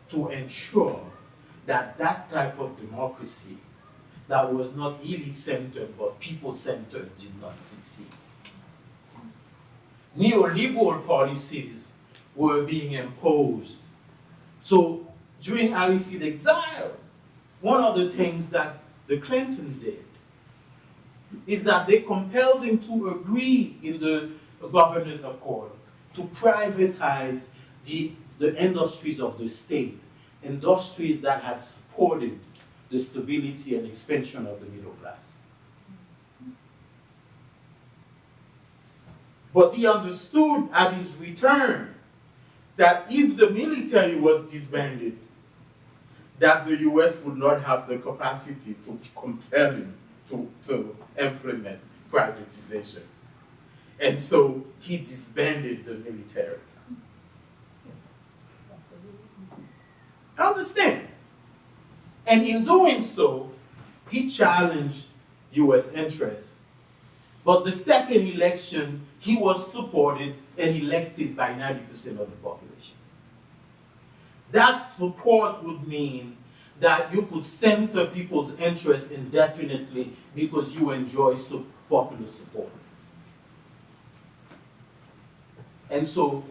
to ensure that that type of democracy that was not elite-centered but people-centered did not succeed. Neoliberal policies were being imposed. So during Aristide's exile, one of the things that the Clintons did is that they compelled him to agree in the a governor's accord to privatize the industries of the state, industries that had supported the stability and expansion of the middle class. But he understood at his return that if the military was disbanded, that the US would not have the capacity to compel him to implement privatization. And so he disbanded the military. Understand? And in doing so, he challenged US interests. But the second election, he was supported and elected by 90% of the population. That support would mean that you could center people's interests indefinitely because you enjoy popular support. And so,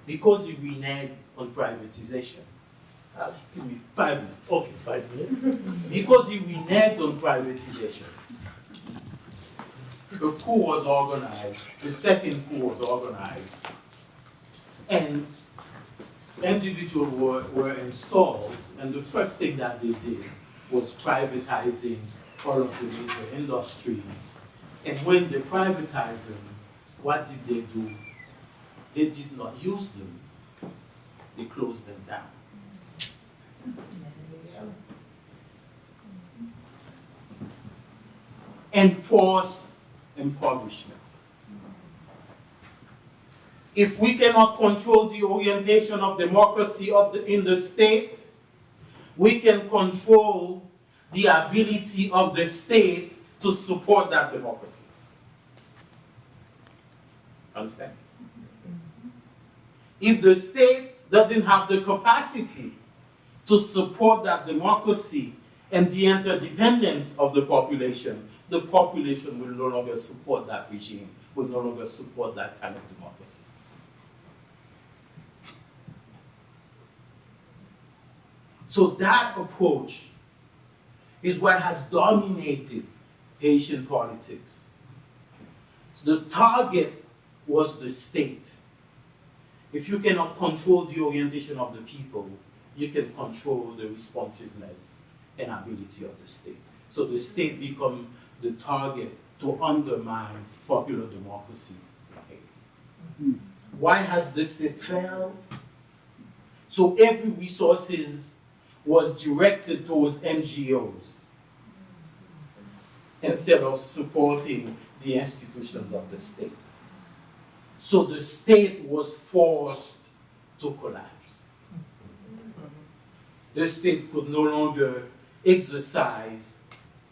because he reneged on privatization, give me 5 minutes. Okay, 5 minutes. Because he reneged on privatization, the coup was organized, the second coup was organized, and individuals were installed, and the first thing that they did was privatizing all of the major industries. And when they privatized them, what did they do? They did not use them. They closed them down. Enforced impoverishment. If we cannot control the orientation of democracy in the state, we can control the ability of the state to support that democracy. Understand? If the state doesn't have the capacity to support that democracy and the interdependence of the population will no longer support that regime, will no longer support that kind of democracy. So that approach is what has dominated Haitian politics. So the target was the state. If you cannot control the orientation of the people, you can control the responsiveness and ability of the state. So the state becomes the target to undermine popular democracy in Haiti. Why has the state failed? So every resources was directed towards NGOs instead of supporting the institutions of the state. So the state was forced to collapse. The state could no longer exercise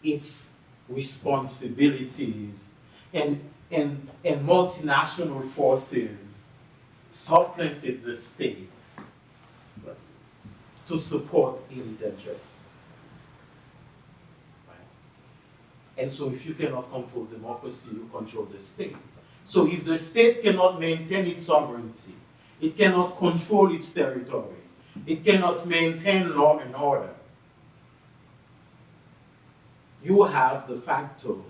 its responsibilities, and multinational forces supplanted the state to support elite interests. Right? And so if you cannot control democracy, you control the state. So if the state cannot maintain its sovereignty, it cannot control its territory, it cannot maintain law and order, you have de facto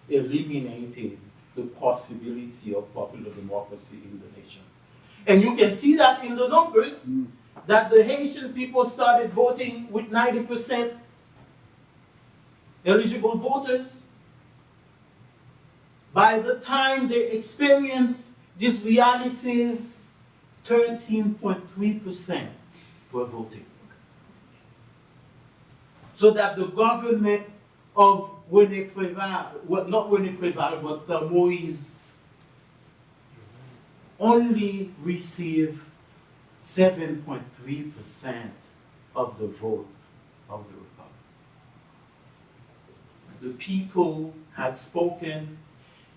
eliminated the possibility of popular democracy in the nation. And you can see that in the numbers, that the Haitian people started voting with 90% eligible voters. By the time they experienced these realities, 13.3% were voting. So that the government of René Préval, well, not René Préval, but Moise, only received 7.3% of the vote of the Republic. The people had spoken.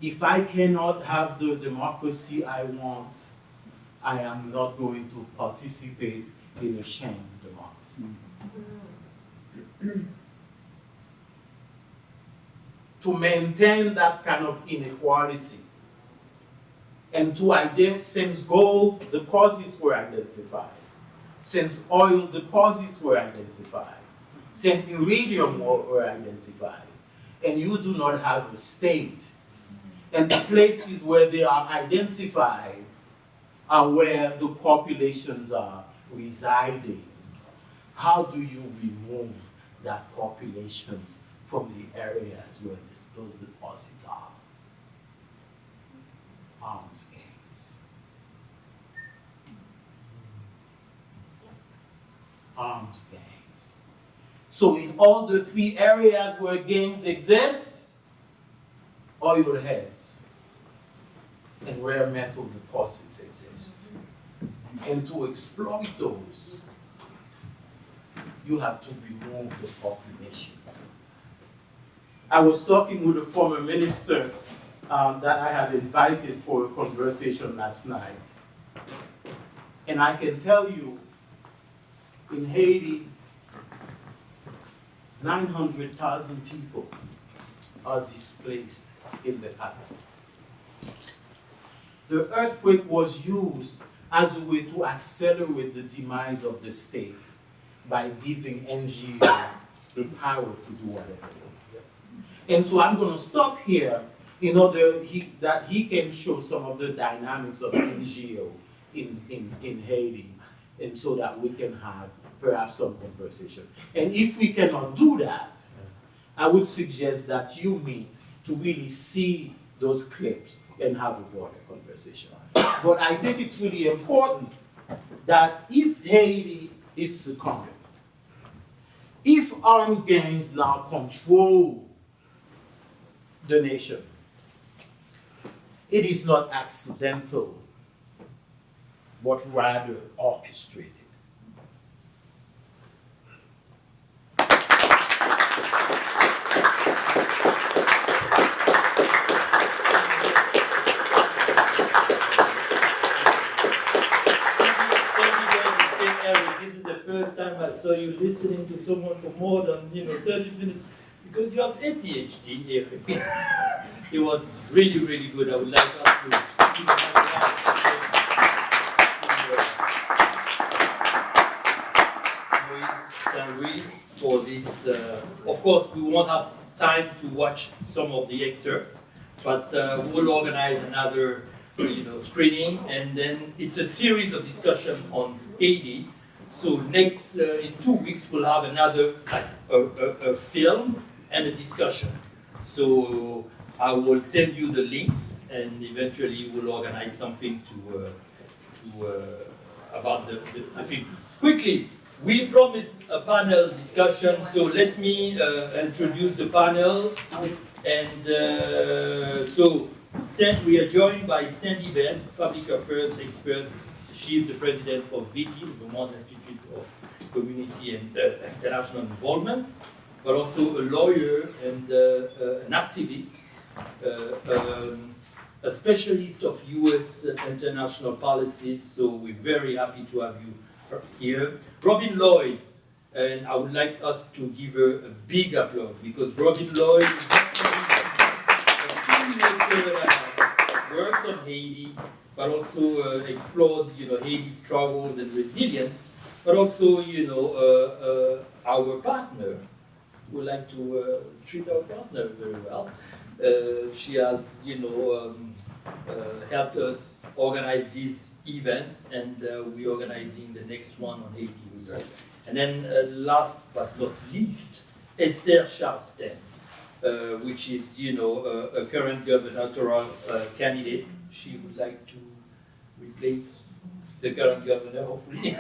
If I cannot have the democracy I want, I am not going to participate in a sham democracy. To maintain that kind of inequality, and since gold deposits were identified, since oil deposits were identified, since iridium were identified, and you do not have a state, And the places where they are identified are where the populations are residing. How do you remove that populations from the areas where those deposits are? Arms gangs. Arms gangs. So in all the three areas where gangs exist, oil heads and rare metal deposits exist. And to exploit those, you have to remove the population. I was talking with a former minister that I had invited for a conversation last night. And I can tell you, in Haiti, 900,000 people are displaced in the capital. The earthquake was used as a way to accelerate the demise of the state by giving NGO the power to do whatever. And so I'm going to stop here in order that he can show some of the dynamics of NGO in Haiti, and so that we can have perhaps some conversation. And if we cannot do that, I would suggest that you meet to really see those clips and have a broader conversation. But I think it's really important that if Haiti is succumbing, if armed gangs now control the nation, it is not accidental, but rather orchestrated. This is the first time I saw you listening to someone for more than 30 minutes because you have ADHD, Eric. It was really, really good. I would like us to keep Moise for this. Of course, we won't have time to watch some of the excerpts, but we'll organize another screening, and then it's a series of discussion on Haiti. So next, in 2 weeks, we'll have another a film and a discussion. So I will send you the links, and eventually we'll organize something about the film. Quickly, we promised a panel discussion, so let me introduce the panel. And so we are joined by Sandy Bell, public affairs expert. She is the president of VICI, the Vermont Institute of Community and International Involvement, but also a lawyer and an activist, a specialist of U.S. international policies. So we're very happy to have you here. Robin Lloyd, and I would like us to give her a big applause because Robin Lloyd is a filmmaker that worked on Haiti, but also explored, Haiti's struggles and resilience, but also, our partner. We like to treat our partner very well. She has, helped us organize these events, and we're organizing the next one on Haiti with her. And then last but not least, Esther Charleston, which is, a current gubernatorial candidate. She would like to replace the current governor, hopefully.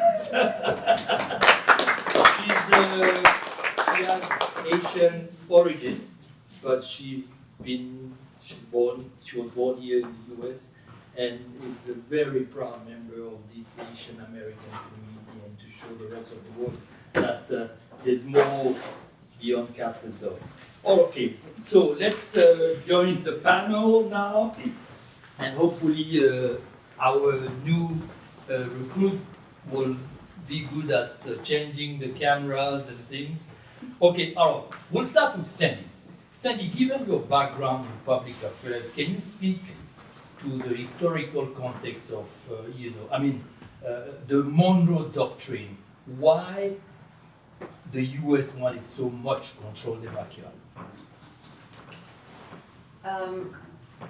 She has Haitian origin, but she was born here in the US, and is a very proud member of this Haitian American community, and to show the rest of the world that there's more beyond cats and dogs. Okay, so let's join the panel now, and hopefully our new recruit will be good at changing the cameras and things. Okay, all right, we'll start with Sandy. Sandy, given your background in public affairs, can you speak to the historical context of, the Monroe Doctrine? Why the U.S. wanted so much control the backyard?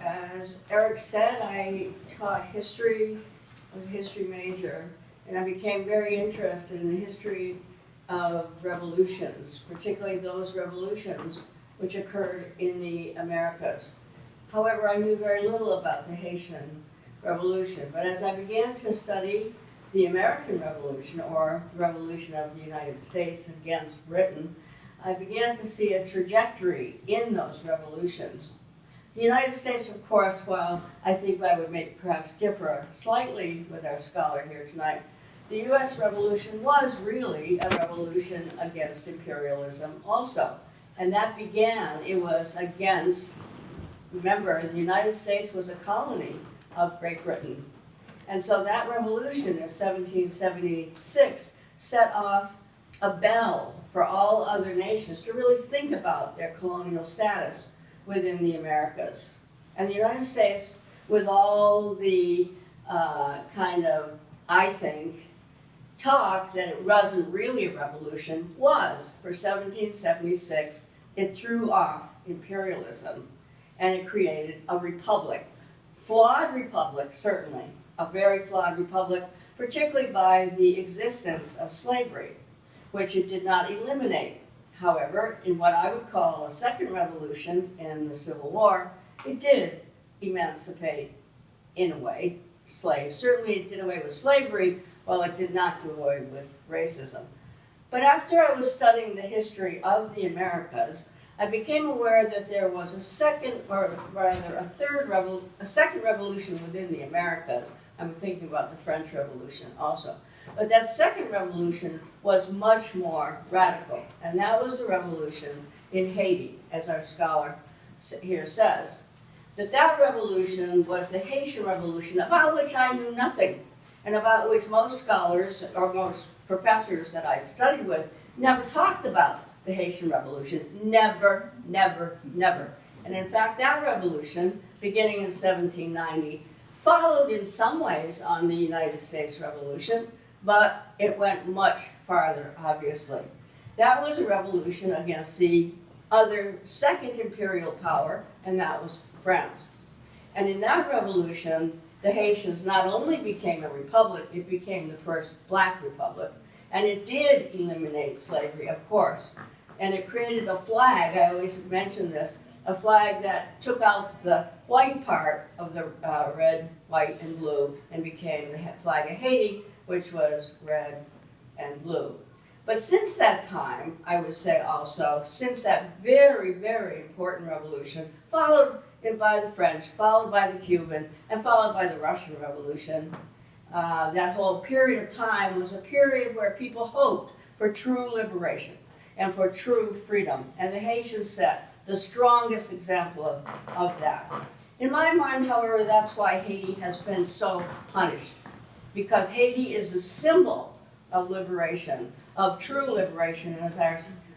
As Eric said, I taught history, I was a history major, and I became very interested in the history of revolutions, particularly those revolutions which occurred in the Americas. However, I knew very little about the Haitian Revolution, but as I began to study the American Revolution, or the Revolution of the United States against Britain, I began to see a trajectory in those revolutions. The United States, of course, while I think I would perhaps differ slightly with our scholar here tonight, the U.S. Revolution was really a revolution against imperialism also. And that began, it was against, remember, the United States was a colony of Great Britain. And so that revolution in 1776 set off a bell for all other nations to really think about their colonial status within the Americas. And the United States, with all the I think, talk that it wasn't really a revolution, was. For 1776, it threw off imperialism and it created a republic. Flawed republic, certainly, a very flawed republic, particularly by the existence of slavery, which it did not eliminate. However, in what I would call a second revolution in the Civil War, it did emancipate, in a way, slaves. Certainly it did away with slavery, while it did not do away with racism. But after I was studying the history of the Americas, I became aware that there was a second revolution within the Americas. I'm thinking about the French Revolution also. But that second revolution was much more radical, and that was the revolution in Haiti, as our scholar here says. That revolution was the Haitian Revolution, about which I knew nothing, and about which most scholars, or most professors that I studied with, never talked about the Haitian Revolution. Never, never, never. And in fact, that revolution, beginning in 1790, followed in some ways on the United States Revolution, but it went much farther, obviously. That was a revolution against the other second imperial power, and that was France. And in that revolution, the Haitians not only became a republic, it became the first black republic. And it did eliminate slavery, of course. And it created a flag, I always mention this, a flag that took out the white part of the red, white, and blue and became the flag of Haiti, which was red and blue. But since that time, I would say also, since that very, very important revolution, followed by the French, followed by the Cuban, and followed by the Russian Revolution, that whole period of time was a period where people hoped for true liberation and for true freedom. And the Haitians set the strongest example of that. In my mind, however, that's why Haiti has been so punished, because Haiti is a symbol of liberation, of true liberation, and as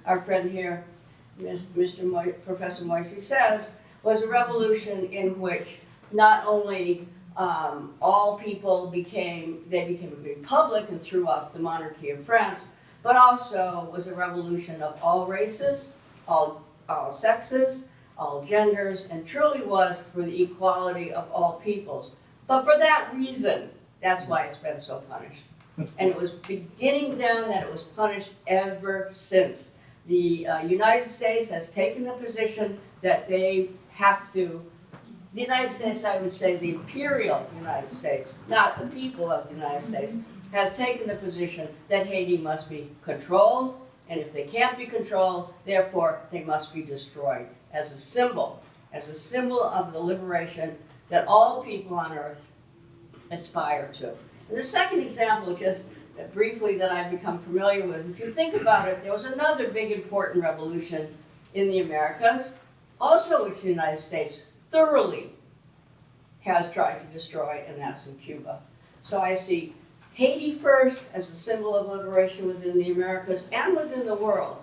our friend here, Professor Moise says, was a revolution in which not only all people became a republic and threw off the monarchy of France, but also was a revolution of all races, all sexes, all genders, and truly was for the equality of all peoples. But for that reason, that's why it's been so punished. And it was beginning then that it was punished ever since. The United States has taken the position that they have to, the United States, I would say the imperial United States, not the people of the United States, has taken the position that Haiti must be controlled, and if they can't be controlled, therefore they must be destroyed as a symbol of the liberation that all people on earth aspire to. And the second example, just briefly, that I've become familiar with, if you think about it, there was another big important revolution in the Americas, also which the United States thoroughly has tried to destroy, and that's in Cuba. So I see Haiti first as a symbol of liberation within the Americas and within the world,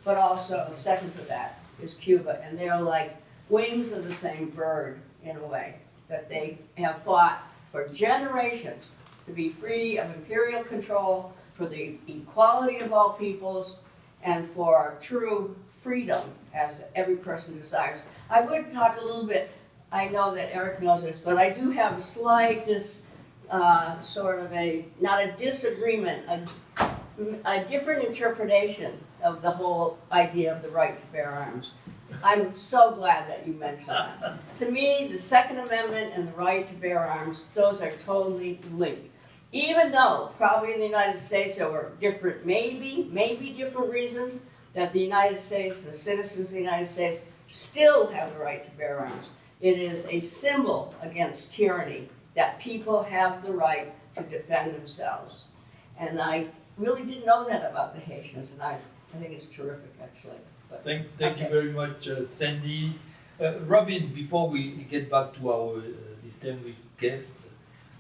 but also second to that is Cuba, and they're like wings of the same bird in a way, that they have fought for generations to be free of imperial control, for the equality of all peoples, and for true freedom as every person desires. I would talk a little bit I know that Eric knows this, but I do have a slight sort of not a disagreement, a different interpretation of the whole idea of the right to bear arms. I'm so glad that you mentioned that. To me, the Second Amendment and the right to bear arms, those are totally linked. Even though probably in the United States there were different, maybe different reasons that the United States, the citizens of the United States, still have the right to bear arms. It is a symbol against tyranny that people have the right to defend themselves. And I really didn't know that about the Haitians, and I think it's terrific, actually. But, Thank you very much, Sandy. Robin, before we get back to our distinguished guest,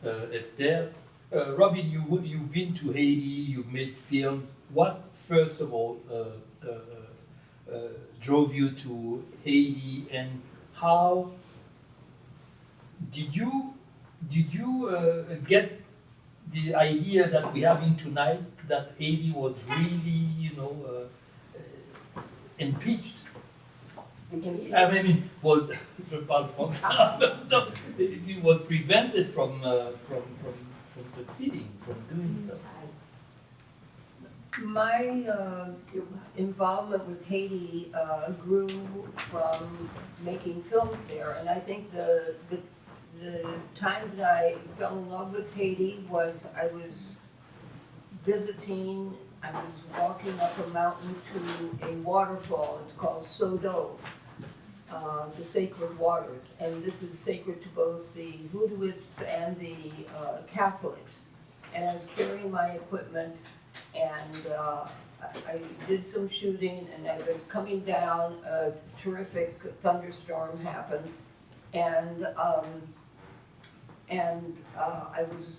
Esther, Robin, you've been to Haiti, you've made films. What, first of all, drove you to Haiti, and how did you get the idea that we're having tonight, that Haiti was really, impeached? I mean, was je parle français. No, it was prevented from succeeding, from doing stuff. My involvement with Haiti grew from making films there, and I think the time that I fell in love with Haiti was I was visiting. I was walking up a mountain to a waterfall. It's called Sodo, the sacred waters, and this is sacred to both the Voodooists and the Catholics. And I was carrying my equipment, and I did some shooting, and as I was coming down, a terrific thunderstorm happened, and I was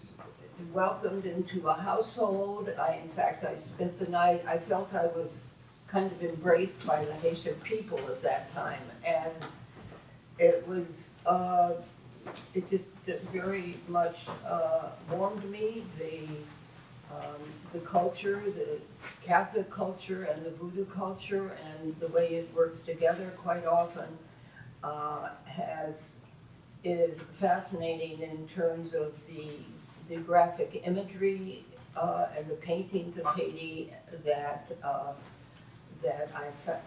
welcomed into a household. In fact, I spent the night. I felt I was kind of embraced by the Haitian people at that time, and it was it just very much warmed me. The culture, the Catholic culture, and the Voodoo culture, and the way it works together quite often is fascinating in terms of the graphic imagery and the paintings of Haiti that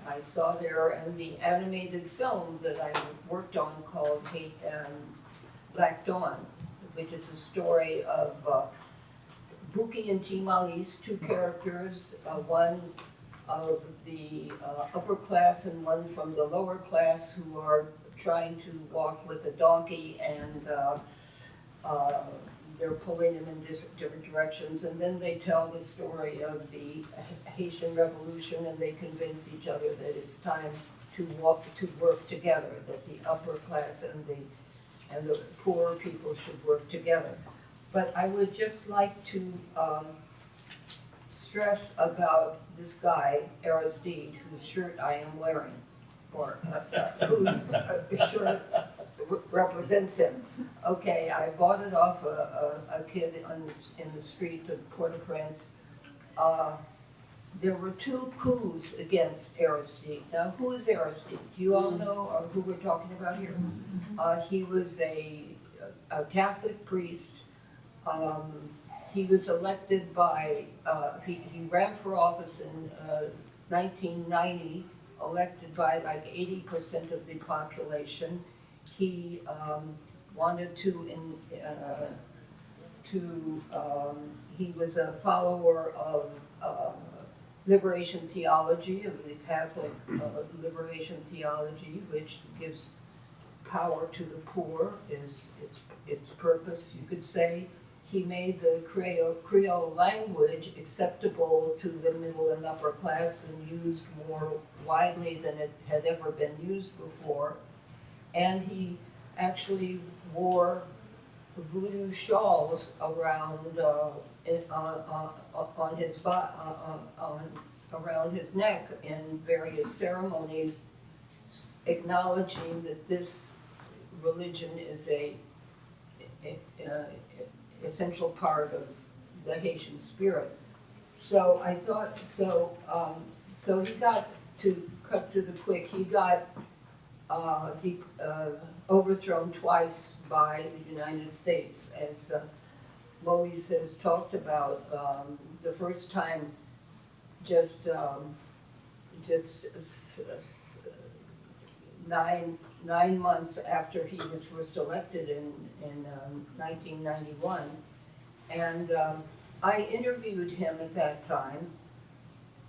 I saw there, and the animated film that I worked on called Black Dawn, which is a story of Buki and Timalis, two characters, one of the upper class and one from the lower class, who are trying to walk with a donkey, and they're pulling him in different directions, and then they tell the story of the Haitian Revolution, and they convince each other that it's time to work together, that the upper class and the poor people should work together. But I would just like to stress about this guy, Aristide, whose shirt I am wearing, or whose shirt represents him. Okay, I bought it off a kid in the street of Port-au-Prince. There were two coups against Aristide. Now, who is Aristide? Do you all know who we're talking about here? He was a Catholic priest. He was elected by, he ran for office in 1990, elected by like 80% of the population. He wanted he was a follower of liberation theology, of the Catholic liberation theology, which gives power to the poor, is its purpose, you could say. He made the Creole language acceptable to the middle and upper class and used more widely than it had ever been used before. And he actually wore voodoo shawls around around his neck in various ceremonies, acknowledging that this religion is a essential part of the Haitian spirit. So I thought, so he got, to cut to the quick, he got overthrown twice by the United States, as Moise has talked about. The first time, just 9 months after he was first elected in 1991, and I interviewed him at that time,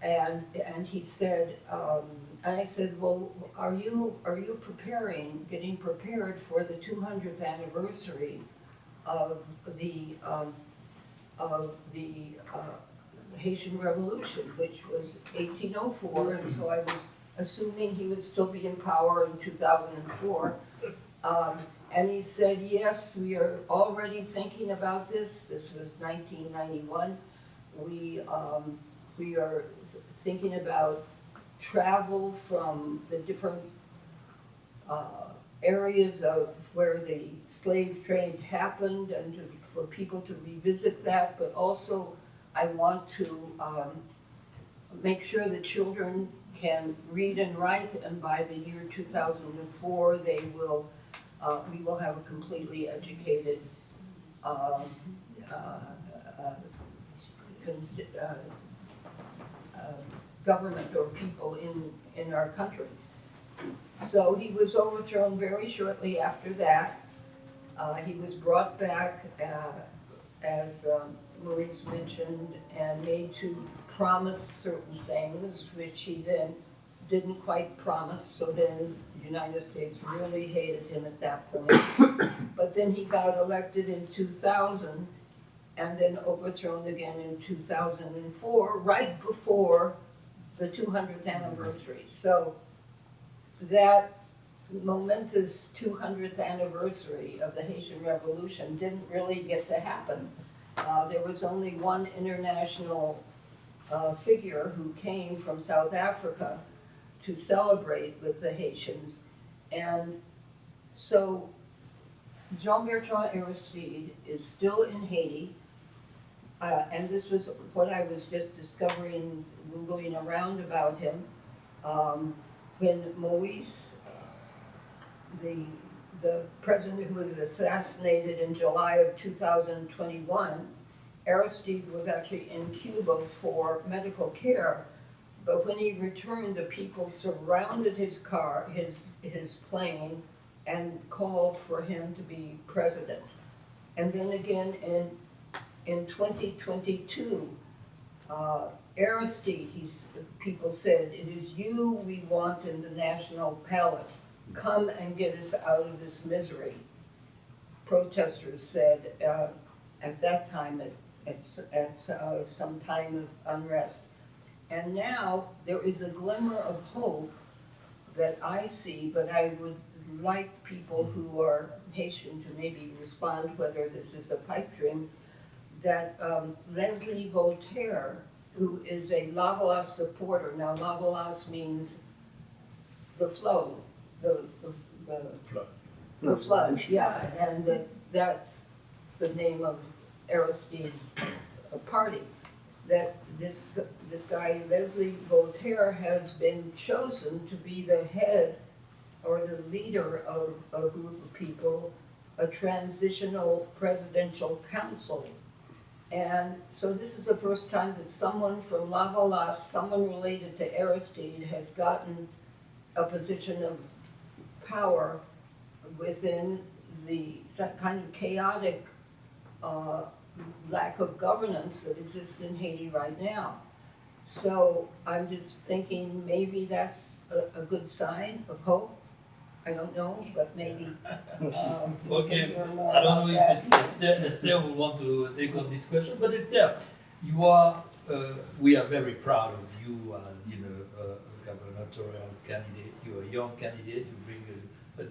and he said, and I said, well, are you getting prepared for the 200th anniversary of the Haitian Revolution, which was 1804, and so I was assuming he would still be in power in 2004. And he said, yes, we are already thinking about this. This was 1991. We are thinking about travel from the different areas of where the slave trade happened, and for people to revisit that, but also I want to make sure that children can read and write, and by the year 2004 we will have a completely educated government or people in our country. So he was overthrown very shortly after that. He was brought back, as Moise mentioned, and made to promise certain things, which he then didn't quite promise. So then the United States really hated him at that point. But then he got elected in 2000, and then overthrown again in 2004, right before the 200th anniversary. So that momentous 200th anniversary of the Haitian Revolution didn't really get to happen. There was only one international figure who came from South Africa to celebrate with the Haitians. And so Jean-Bertrand Aristide is still in Haiti. And this was what I was just discovering, Googling around about him. When Moise, the president who was assassinated in July of 2021, Aristide was actually in Cuba for medical care. But when he returned, the people surrounded his car, his plane, and called for him to be president. And then again in 2022, Aristide, people said, "It is you we want in the National Palace. Come and get us out of this misery." Protesters said at that time, at some time of unrest. And now there is a glimmer of hope that I see, but I would like people who are Haitian to maybe respond whether this is a pipe dream, that Leslie Voltaire, who is a Lavalas supporter. Now Lavalas means the flow, the flood, yes, and that's the name of Aristide's party. That this guy, Leslie Voltaire, has been chosen to be the head or the leader of a group of people, a transitional presidential council. And so this is the first time that someone from Lavalas, someone related to Aristide, has gotten a position of power within that kind of chaotic lack of governance that exists in Haiti right now. So I'm just thinking maybe that's a good sign of hope. I don't know, but maybe. Okay, I don't know if it's Esther who want to take on this question, but Esther, you are, we are very proud of you as a gubernatorial candidate. You're a young candidate. You bring a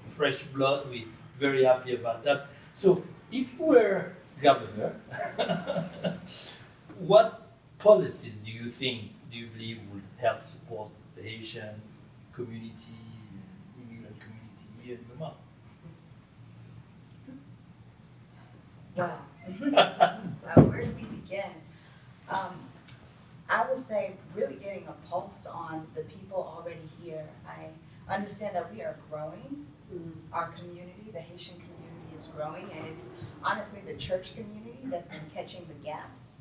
fresh blood. We're very happy about that. So, if you were governor, what policies do you believe would help support the Haitian community, immigrant community here in Vermont? Well, where do we begin? I would say really getting a pulse on the people already here. understand that we are growing. Our community, the Haitian community, is growing, and it's honestly the church community that's been catching the gaps.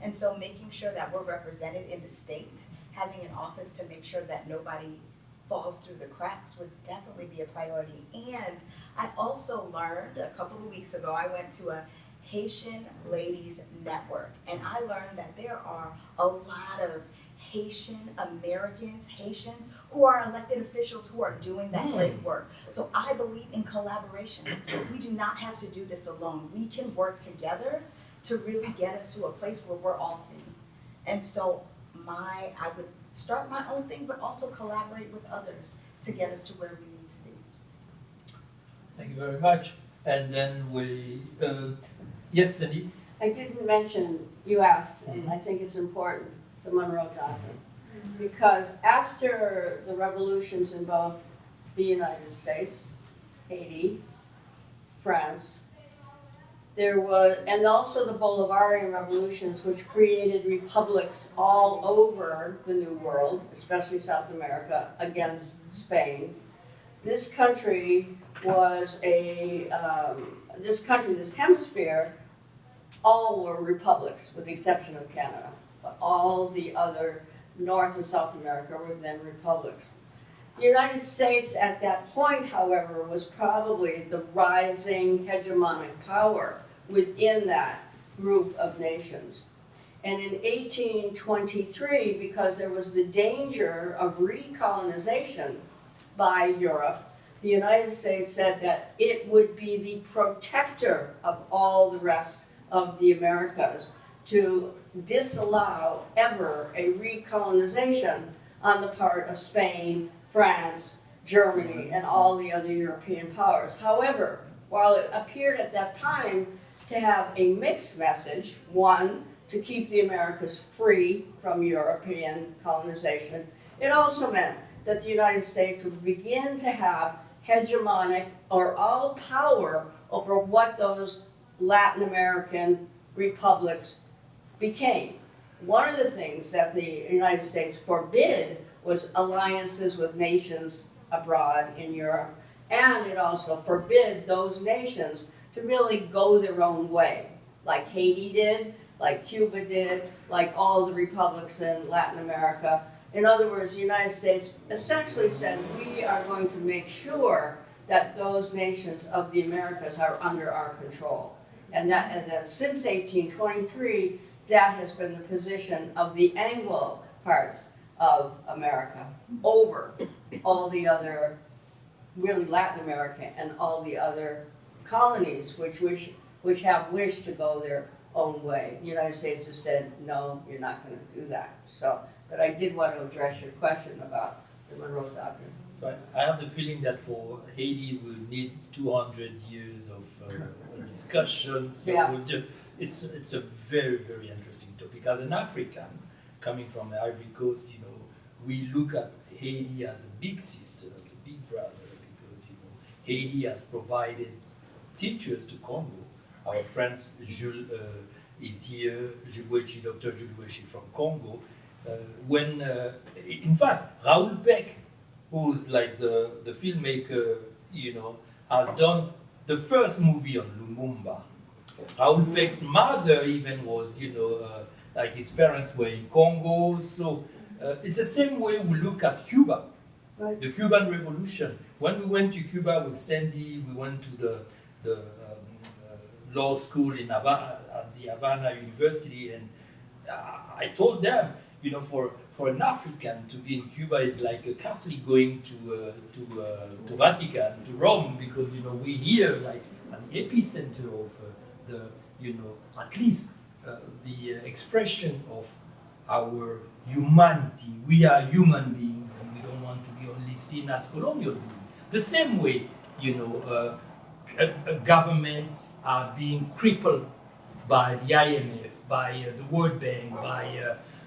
And so making sure that we're represented in the state, having an office to make sure that nobody falls through the cracks would definitely be a priority. And I also learned a couple of weeks ago, I went to a Haitian Ladies Network, and I learned that there are a lot of Haitian Americans, Haitians, who are elected officials who are doing that great work. So I believe in collaboration. We do not have to do this alone. We can work together to really get us to a place where we're all seen. And so I would start my own thing, but also collaborate with others to get us to where we need to be. Thank you very much. And then yes, Cindy? I didn't mention, you asked, and I think it's important, the Monroe Doctrine. Because after the revolutions in both the United States, Haiti, France, there was, and also the Bolivarian revolutions, which created republics all over the New World, especially South America, against Spain. This country was this hemisphere, all were republics, with the exception of Canada. But all the other North and South America were then republics. The United States at that point, however, was probably the rising hegemonic power within that group of nations. And in 1823, because there was the danger of recolonization by Europe, the United States said that it would be the protector of all the rest of the Americas to disallow ever a recolonization on the part of Spain, France, Germany, and all the other European powers. However, while it appeared at that time to have a mixed message, one, to keep the Americas free from European colonization, it also meant that the United States would begin to have hegemonic or all power over what those Latin American republics became. One of the things that the United States forbid was alliances with nations abroad in Europe, and it also forbid those nations to really go their own way, like Haiti did, like Cuba did, like all the republics in Latin America. In other words, the United States essentially said, we are going to make sure that those nations of the Americas are under our control. And that since 1823, that has been the position of the Anglo parts of America over all the other, really Latin America and all the other colonies which have wished to go their own way. The United States has said, no, you're not going to do that. So, but I did want to address your question about the Monroe Doctrine. But I have the feeling that for Haiti we'll need 200 years of discussion. So Yeah. we'll just, it's a very, very interesting topic. As an African coming from the Ivory Coast, we look at Haiti as a big sister, as a big brother, because Haiti has provided teachers to Congo. Our friend Jules is here, Dr. Jules Wechi from Congo. In fact, Raoul Peck, who's like the filmmaker, has done the first movie on Lumumba. Raoul Peck's mother even was, like his parents were in Congo. So it's the same way we look at Cuba, Right. the Cuban Revolution. When we went to Cuba with Sandy, we went to the law school in at the Havana University, and I told them, for an African to be in Cuba is like a Catholic going to Vatican, to Rome, because we here like at the epicenter of at least the expression of our humanity. We are human beings, and we don't want to be only seen as colonial beings. The same way, governments are being crippled by the IMF, by the World Bank,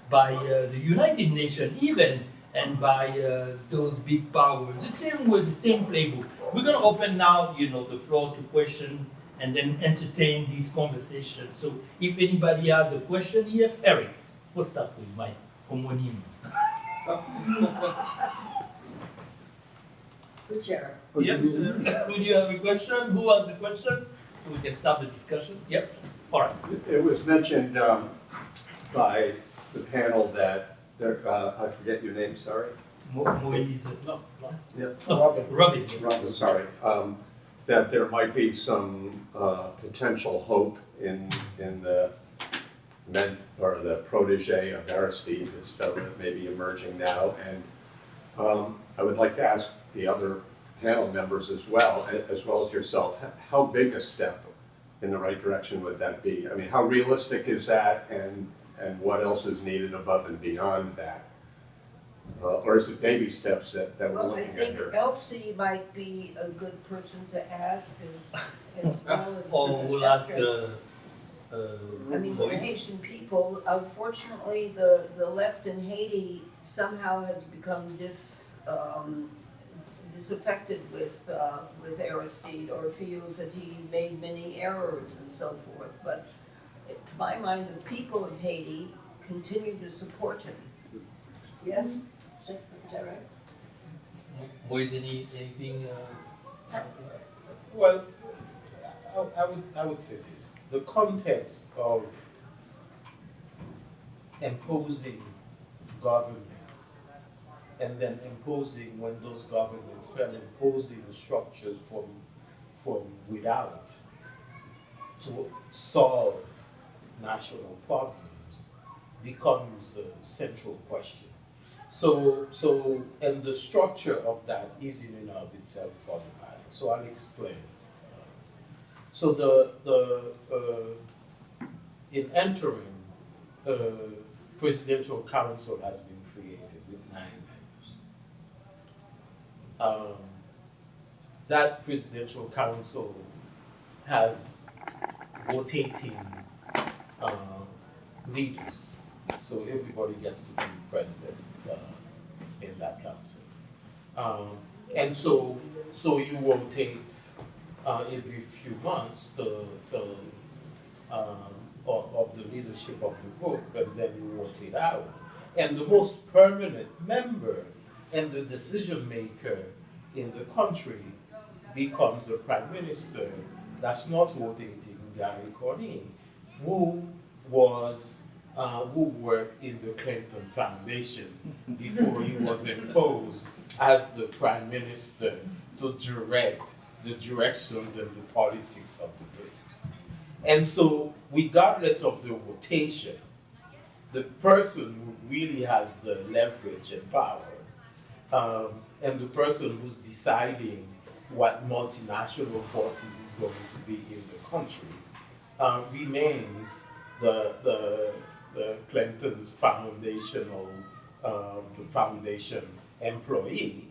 by the United Nations even, and by those big powers. The same way, the same playbook. We're going to open now, the floor to questions and then entertain this conversation. So if anybody has a question here, Eric, we'll start with my homonym. Good chair. Oh, Yep, you- sir. Who do you have a question? Who has the questions? So we can start the discussion. Yep, all right. It was mentioned by the panel that there, I forget your name, sorry. Moise. Yeah. Robin. Robin, sorry. That there might be some potential hope in the or the protege of Aristide, this fellow that may be emerging now. And I would like to ask the other panel members as well as yourself, how big a step in the right direction would that be? I mean, how realistic is that, and what else is needed above and beyond that? Or is it baby steps that we're Well, I looking at think here? Elsie might be a good person to ask as well as. Or we'll ask I mean, the Moise. Haitian people, unfortunately, the left in Haiti somehow has become disaffected with Aristide, or feels that he made many errors and so forth. But to my mind, the people of Haiti continue to support him. Yes? Is that right? Moise, anything? Well, I would say this. The context of imposing governments and then imposing, when those governments fell, imposing structures from without to solve national problems becomes a central question. So, and the structure of that is in and of itself problematic. So I'll explain. So in entering, presidential council has been created with 9 members. That presidential council has rotating leaders, so everybody gets to be president in that council, and so you rotate every few months of the leadership of the group, and then you rotate out. And the most permanent member and the decision maker in the country becomes the prime minister. That's not rotating Gary Coney, who worked in the Clinton Foundation before he was imposed as the prime minister to direct the directions and the politics of the place. And so, regardless of the rotation, the person who really has the leverage and power, and the person who's deciding what multinational forces is going to be in the country, remains the Clinton's the foundation employee,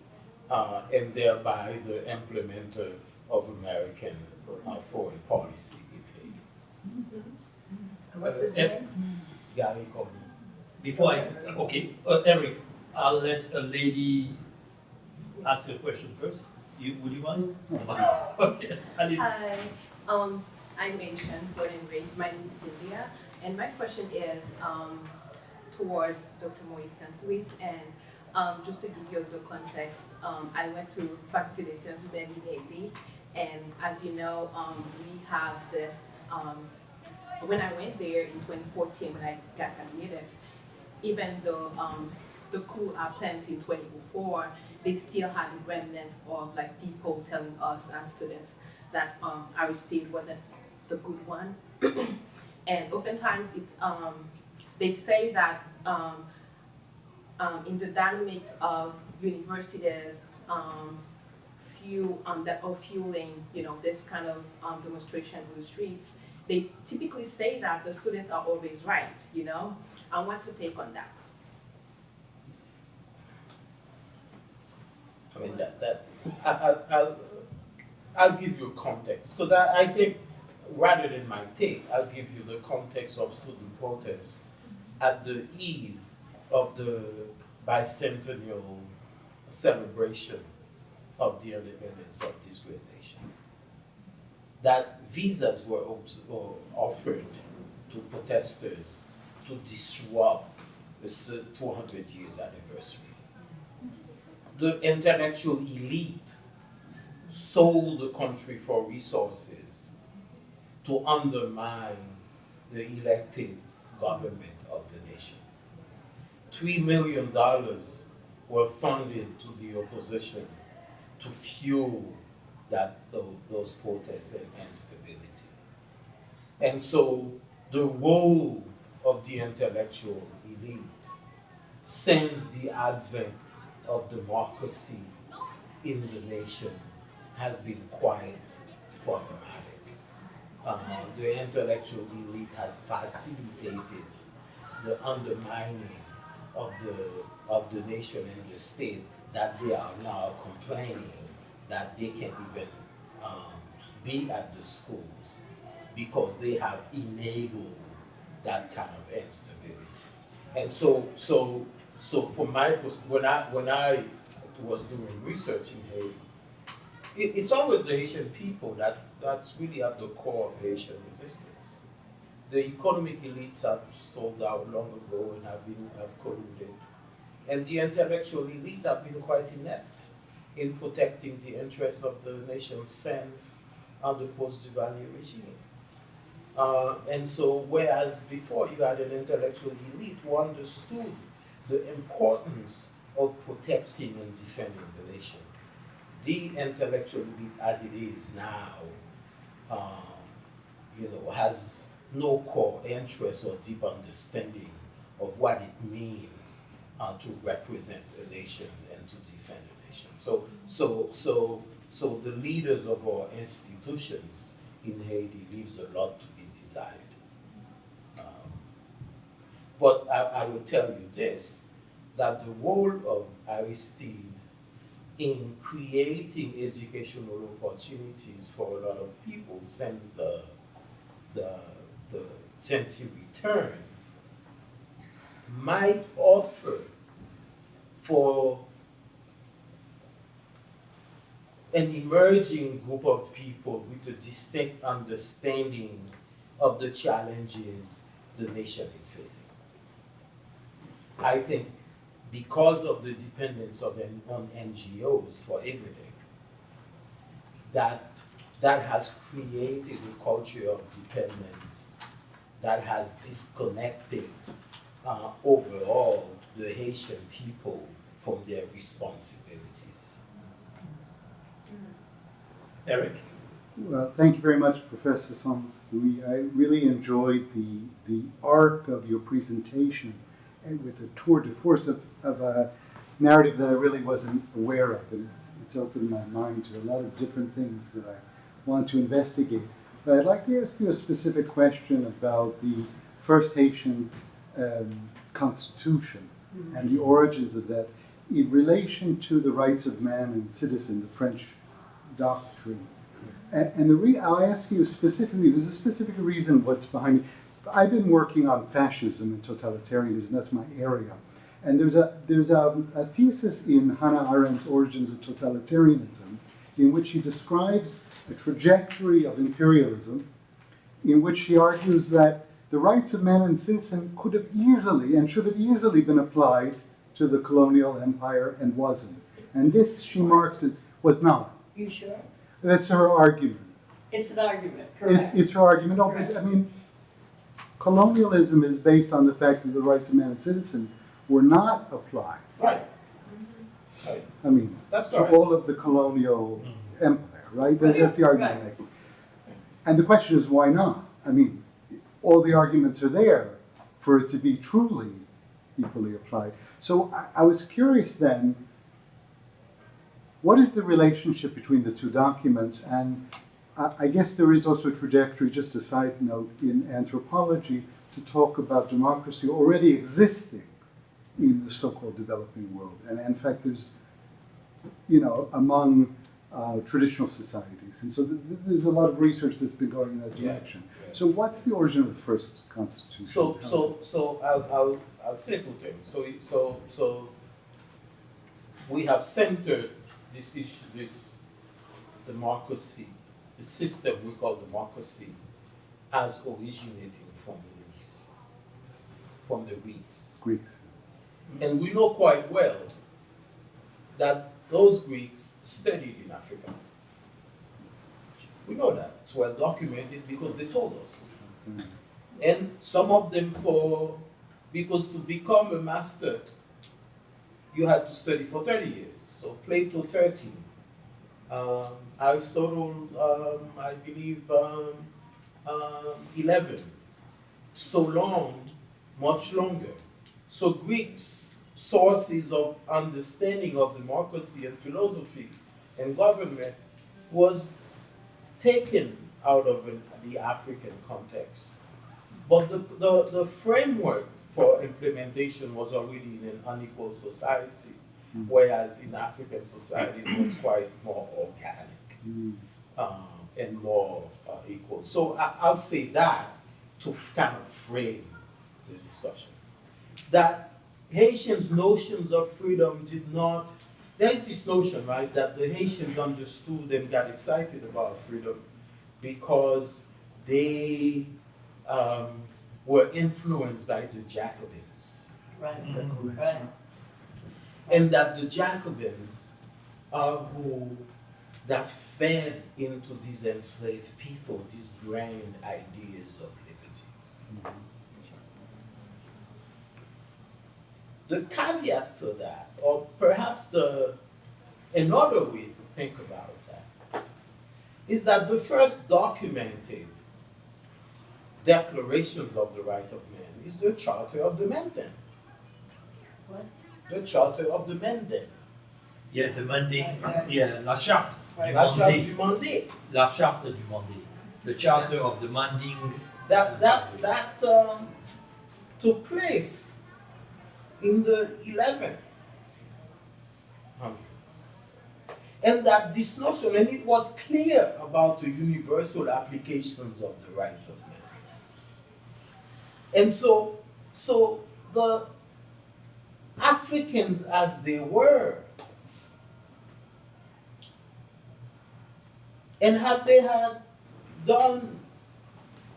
and thereby the implementer of American foreign policy in Haiti. What's his name? Gary Coney. Before Eric, I'll let a lady ask a question first. Would you mind? Okay. Alice. Hi, I'm Haitian, born and raised. My name is Sylvia, and my question is towards Dr. Moise St. Louis, and just to give you the context, I went to Faculté des Sciences Humaines in Haiti, and as you know, we have this. When I went there in 2014, when I got admitted, even though the coup happened in 2004, they still had remnants of like people telling us as students that Aristide wasn't the good one. And oftentimes it's they say that in the dynamics of universities, that are fueling this kind of demonstration in the streets, they typically say that the students are always right. I want to take on that. I mean I'll give you context, because I think rather than my take, I'll give you the context of student protests at the eve of the bicentennial celebration of the independence of this great nation. That visas were offered to protesters to disrupt the 200 years anniversary. The intellectual elite sold the country for resources to undermine the elected government of the nation. $3 million were funded to the opposition to fuel those protests and instability. And so the role of the intellectual elite since the advent of democracy in the nation has been quite problematic. The intellectual elite has facilitated the undermining of the nation and the state, that they are now complaining that they can't even be at the schools because they have enabled that kind of instability. And so from my perspective, when I was doing research in Haiti, it's always the Haitian people that's really at the core of Haitian resistance. The economic elites have sold out long ago and have colluded. And the intellectual elite have been quite inept in protecting the interests of the nation since the post-Duvalier regime. And so, whereas before you had an intellectual elite who understood the importance of protecting and defending the nation, the intellectual elite as it is now, has no core interest or deep understanding of what it means to represent a nation and to defend a nation. So the leaders of our institutions in Haiti leaves a lot to be desired. But I will tell you this, that the role of Aristide in creating educational opportunities for a lot of people since the century turn might offer for an emerging group of people with a distinct understanding of the challenges the nation is facing. I think because of the dependence on NGOs for everything, that has created a culture of dependence that has disconnected overall the Haitian people from their responsibilities. Eric? Well, thank you very much, Professor Saint-Louis. I really enjoyed the arc of your presentation, and with a tour de force of a narrative that I really wasn't aware of. And it's opened my mind to a lot of different things that I want to investigate. But I'd like to ask you a specific question about the first Haitian constitution and the origins of that in relation to the rights of man and citizen, the French doctrine. And I'll ask you specifically, there's a specific reason what's behind it. I've been working on fascism and totalitarianism, that's my area. And there's a thesis in Hannah Arendt's Origins of Totalitarianism in which she describes a trajectory of imperialism in which she argues that the rights of man and citizen could have easily and should have easily been applied to the colonial empire and wasn't. And this, she marks as, was not. You sure? That's her argument. It's an argument, correct? It's her argument. No, Correct. I mean, colonialism is based on the fact that the rights of man and citizen were not applied. Right. Right. I mean, That's to correct. all of the colonial empire, right? That's the argument I'm making. And the question is, why not? I mean, all the arguments are there for it to be truly equally applied. So I was curious then, what is the relationship between the two documents? And I guess there is also a trajectory, just a side note, in anthropology to talk about democracy already existing in the so-called developing world. And in fact, there's, among traditional societies. And so there's a lot of research that's been going in that direction. Yeah. So what's the origin of the first constitution? So I'll say two things. So we have centered this issue, this democracy, the system we call democracy, as originating from Greece, from the Greeks. Greeks. And we know quite well that those Greeks studied in Africa. We know that. It's well documented because they told us. And some of them because to become a master, you had to study for 30 years. So Plato 13. Aristotle, I believe, 11. So long, much longer. So Greeks' sources of understanding of democracy and philosophy and government was taken out of the African context. But the framework for implementation was already in an unequal society, whereas in African society it was quite more organic and more equal. So I'll say that to kind of frame the discussion. That Haitians' notions of freedom did not, there's this notion, right, that the Haitians understood and got excited about freedom because they were influenced by the Jacobins. Right. Right. And that the Jacobins are who that fed into these enslaved people these grand ideas of liberty. The caveat to that, or perhaps another way to think about that, is that the first documented declarations of the right of man is the Charter of the Menden. What? The Charter of the Menden. Yeah, the Monday, yeah, la charte du La Charte Monday. du Mandé. La charte du Monday. The charter of the Manding. That took place in the 1100s. And that this notion, and it was clear about the universal applications of the rights of man. And so the Africans as they were, and they had done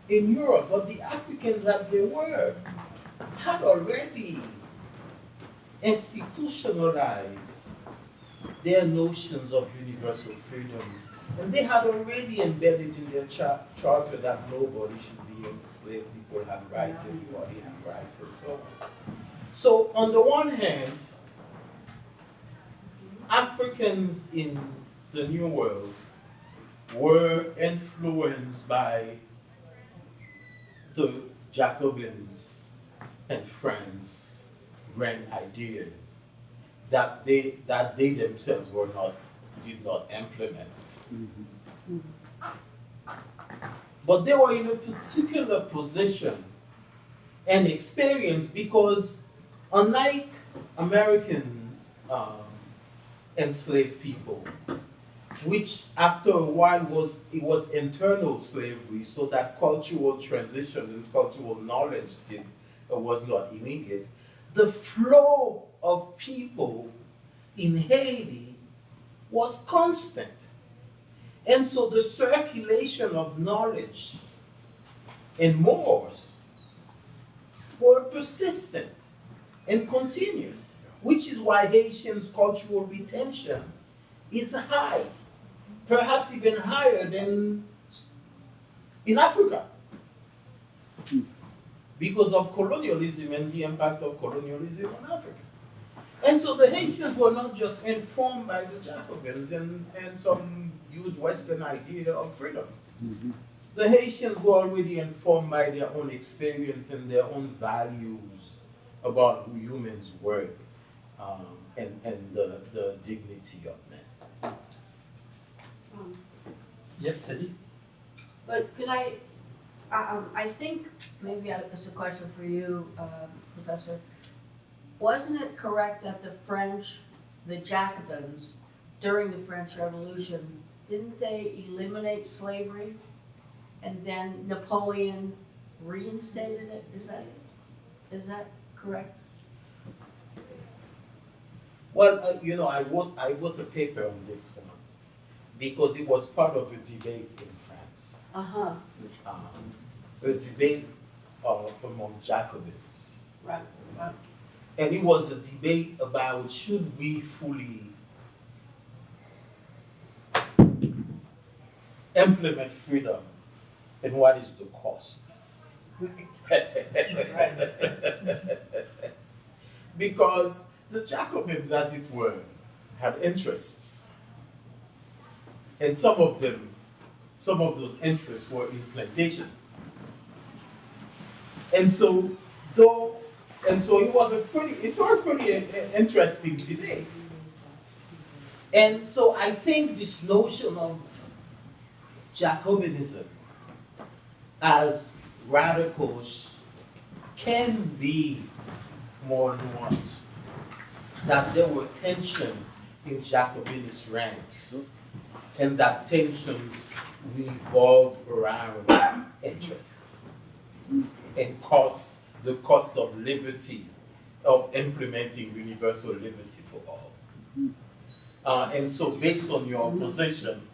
in Europe, but the Africans as they were had already institutionalized their notions of universal freedom. And they had already embedded in their charter that nobody should be enslaved, people had rights, everybody had rights, and so on. So, on the one hand, Africans in the New World were influenced by the Jacobins and France grand ideas that they themselves did not implement. But they were in a particular position and experience because unlike American enslaved people, which after a while was internal slavery, so that cultural transition and cultural knowledge was not immediate. The flow of people in Haiti was constant. And so the circulation of knowledge and mores were persistent and continuous, which is why Haitians' cultural retention is high, perhaps even higher than in Africa, because of colonialism and the impact of colonialism on Africans. And so the Haitians were not just informed by the Jacobins and some huge Western idea of freedom. The Haitians were already informed by their own experience and their own values about who humans were and the dignity of men. Yes, Sally? But could I think maybe it's a question for you, Professor. Wasn't it correct that the French, the Jacobins, during the French Revolution, didn't they eliminate slavery? And then Napoleon reinstated it? Is that correct? Well, I wrote a paper on this one because it was part of a debate in France. A debate among Jacobins. Right. And it was a debate about should we fully implement freedom, and what is the cost? Because the Jacobins, as it were, had interests. And some of those interests were in plantations. And so it was pretty interesting debate. And so I think this notion of Jacobinism as radicals can be more nuanced. That there were tension in Jacobinist ranks, and that tensions revolve around interests and the cost of liberty, of implementing universal liberty to all. And so based on your position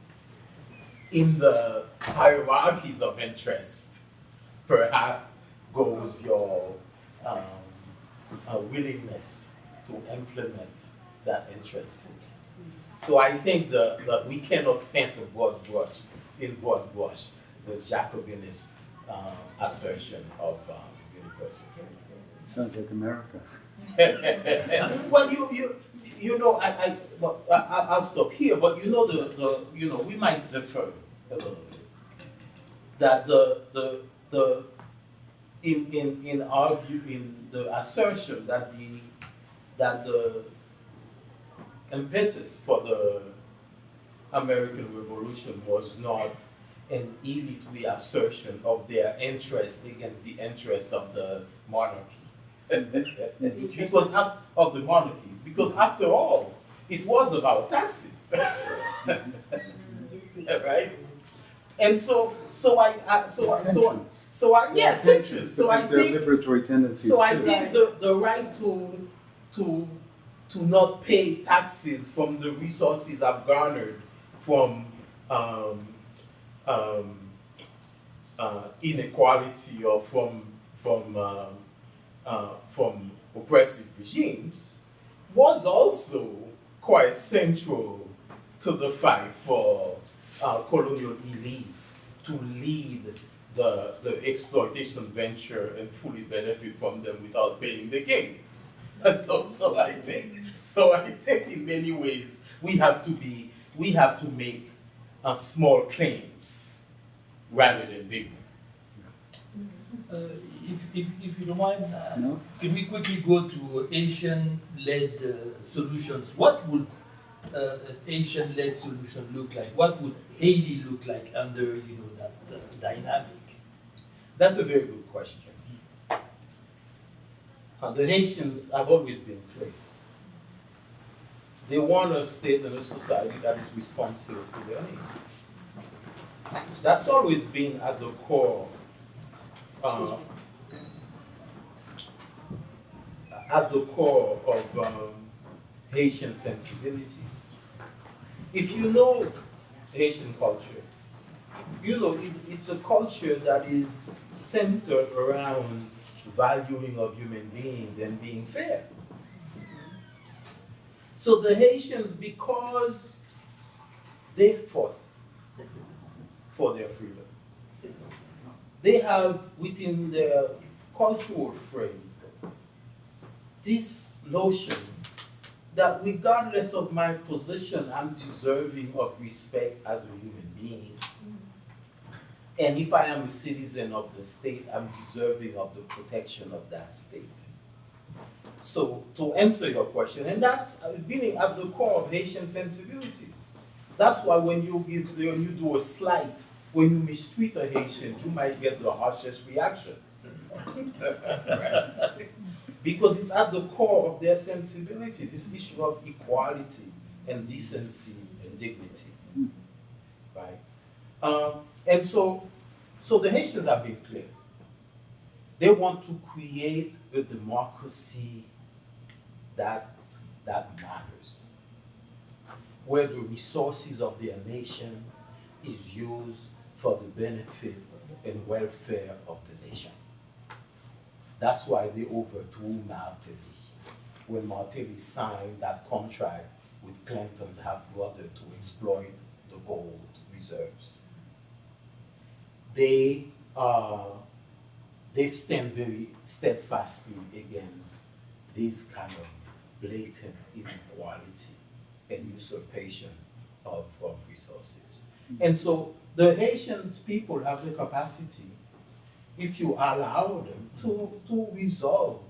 in the hierarchies of interest, perhaps goes your willingness to implement that interest fully. So I think that we cannot paint a broad brush the Jacobinist assertion of universal freedom. Sounds like America. Well, you know, I'll stop here. But you know, we might differ a little bit. That in arguing the assertion that the impetus for the American Revolution was not an elite reassertion of their interest against the interests of the monarchy. Because of the monarchy. Because after all, it was about taxes. Right? And tensions. So I think liberatory tendencies. So I think the right to not pay taxes from the resources I've garnered from inequality or from oppressive regimes was also quite central to the fight for colonial elites to lead the exploitation venture and fully benefit from them without paying the king. So I think in many ways we have to make small claims rather than big ones. If you don't mind, No? can we quickly go to Haitian-led solutions? What would an Haitian-led solution look like? What would Haiti look like under that dynamic? That's a very good question. The Haitians have always been clear. They want a state and a society that is responsive to their needs. That's always been at the core of Haitian sensibilities. If you know Haitian culture, you know it's a culture that is centered around valuing of human beings and being fair. So the Haitians, because they fought for their freedom, they have within their cultural frame this notion that regardless of my position, I'm deserving of respect as a human being. And if I am a citizen of the state, I'm deserving of the protection of that state. So to answer your question, and that's really at the core of Haitian sensibilities. That's why when you do a slight, when you mistreat a Haitian, you might get the harshest reaction. Right? Because it's at the core of their sensibility, this issue of equality and decency and dignity. Right? And so the Haitians have been clear. They want to create a democracy that matters, where the resources of their nation is used for the benefit and welfare of the nation. That's why they overthrew Martelly when Martelly signed that contract with Clinton's half-brother to exploit the gold reserves they they stand very steadfastly against this kind of blatant inequality and usurpation of resources. And so the Haitian people have the capacity, if you allow them, to resolve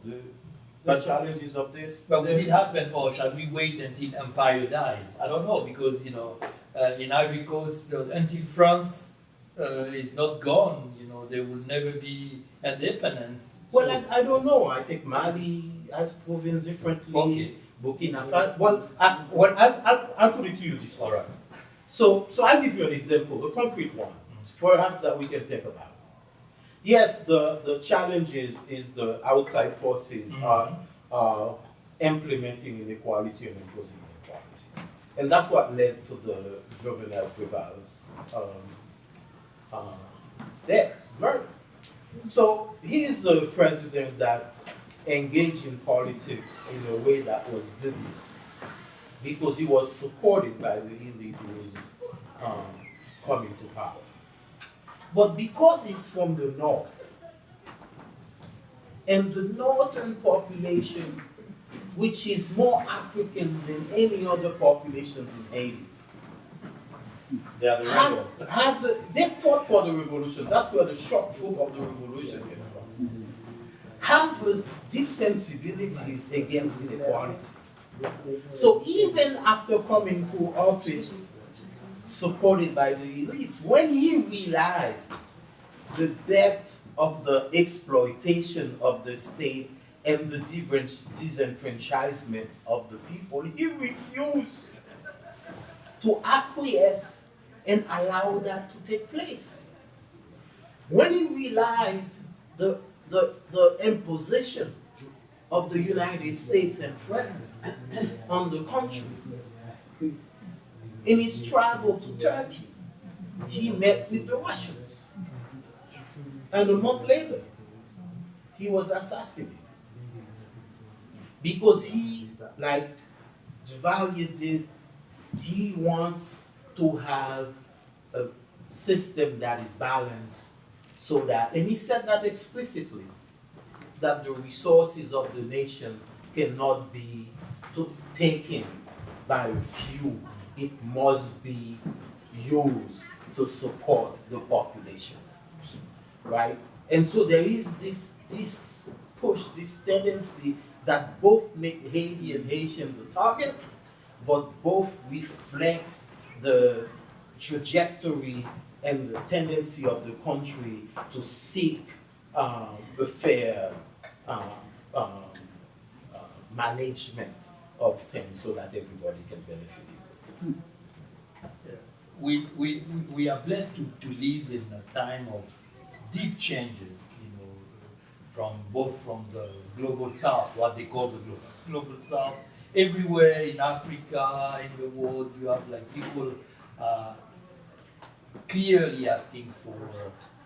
the challenges of this. But will it happen, or shall we wait until empire dies? I don't know, because in Ivory Coast, until France is not gone, there will never be independence. Well, I don't know. I think Mali has proven differently. Okay. Burkina Faso. Well, I'll put it to you this way. All right. So I'll give you an example, a concrete one, perhaps that we can think about. Yes, the challenge is the outside forces are implementing inequality and imposing inequality. And that's what led to the Juvenile Preval's death, murder. So he is a president that engaged in politics in a way that was dubious, because he was supported by the elite who was coming to power. But because he's from the north, and the northern population, which is more African than any other populations in Haiti, They are the rebels. they fought for the revolution. That's where the shock troop of the revolution came from. Have deep sensibilities against inequality. So even after coming to office, supported by the elites, when he realized the depth of the exploitation of the state and the disenfranchisement of the people, he refused to acquiesce and allow that to take place. When he realized the imposition of the United States and France on the country, in his travel to Turkey, he met with the Russians. And a month later, he was assassinated. Because he, like Duvalier did, he wants to have a system that is balanced, so that, and he said that explicitly, that the resources of the nation cannot be taken by a few. It must be used to support the population, right? And so there is this push, this tendency that both make Haiti and Haitians a target, but both reflects the trajectory and the tendency of the country to seek a fair management of things so that everybody can benefit. We are blessed to live in a time of deep changes, from the global south, what they call the global south. Everywhere in Africa, in the world, you have people clearly asking for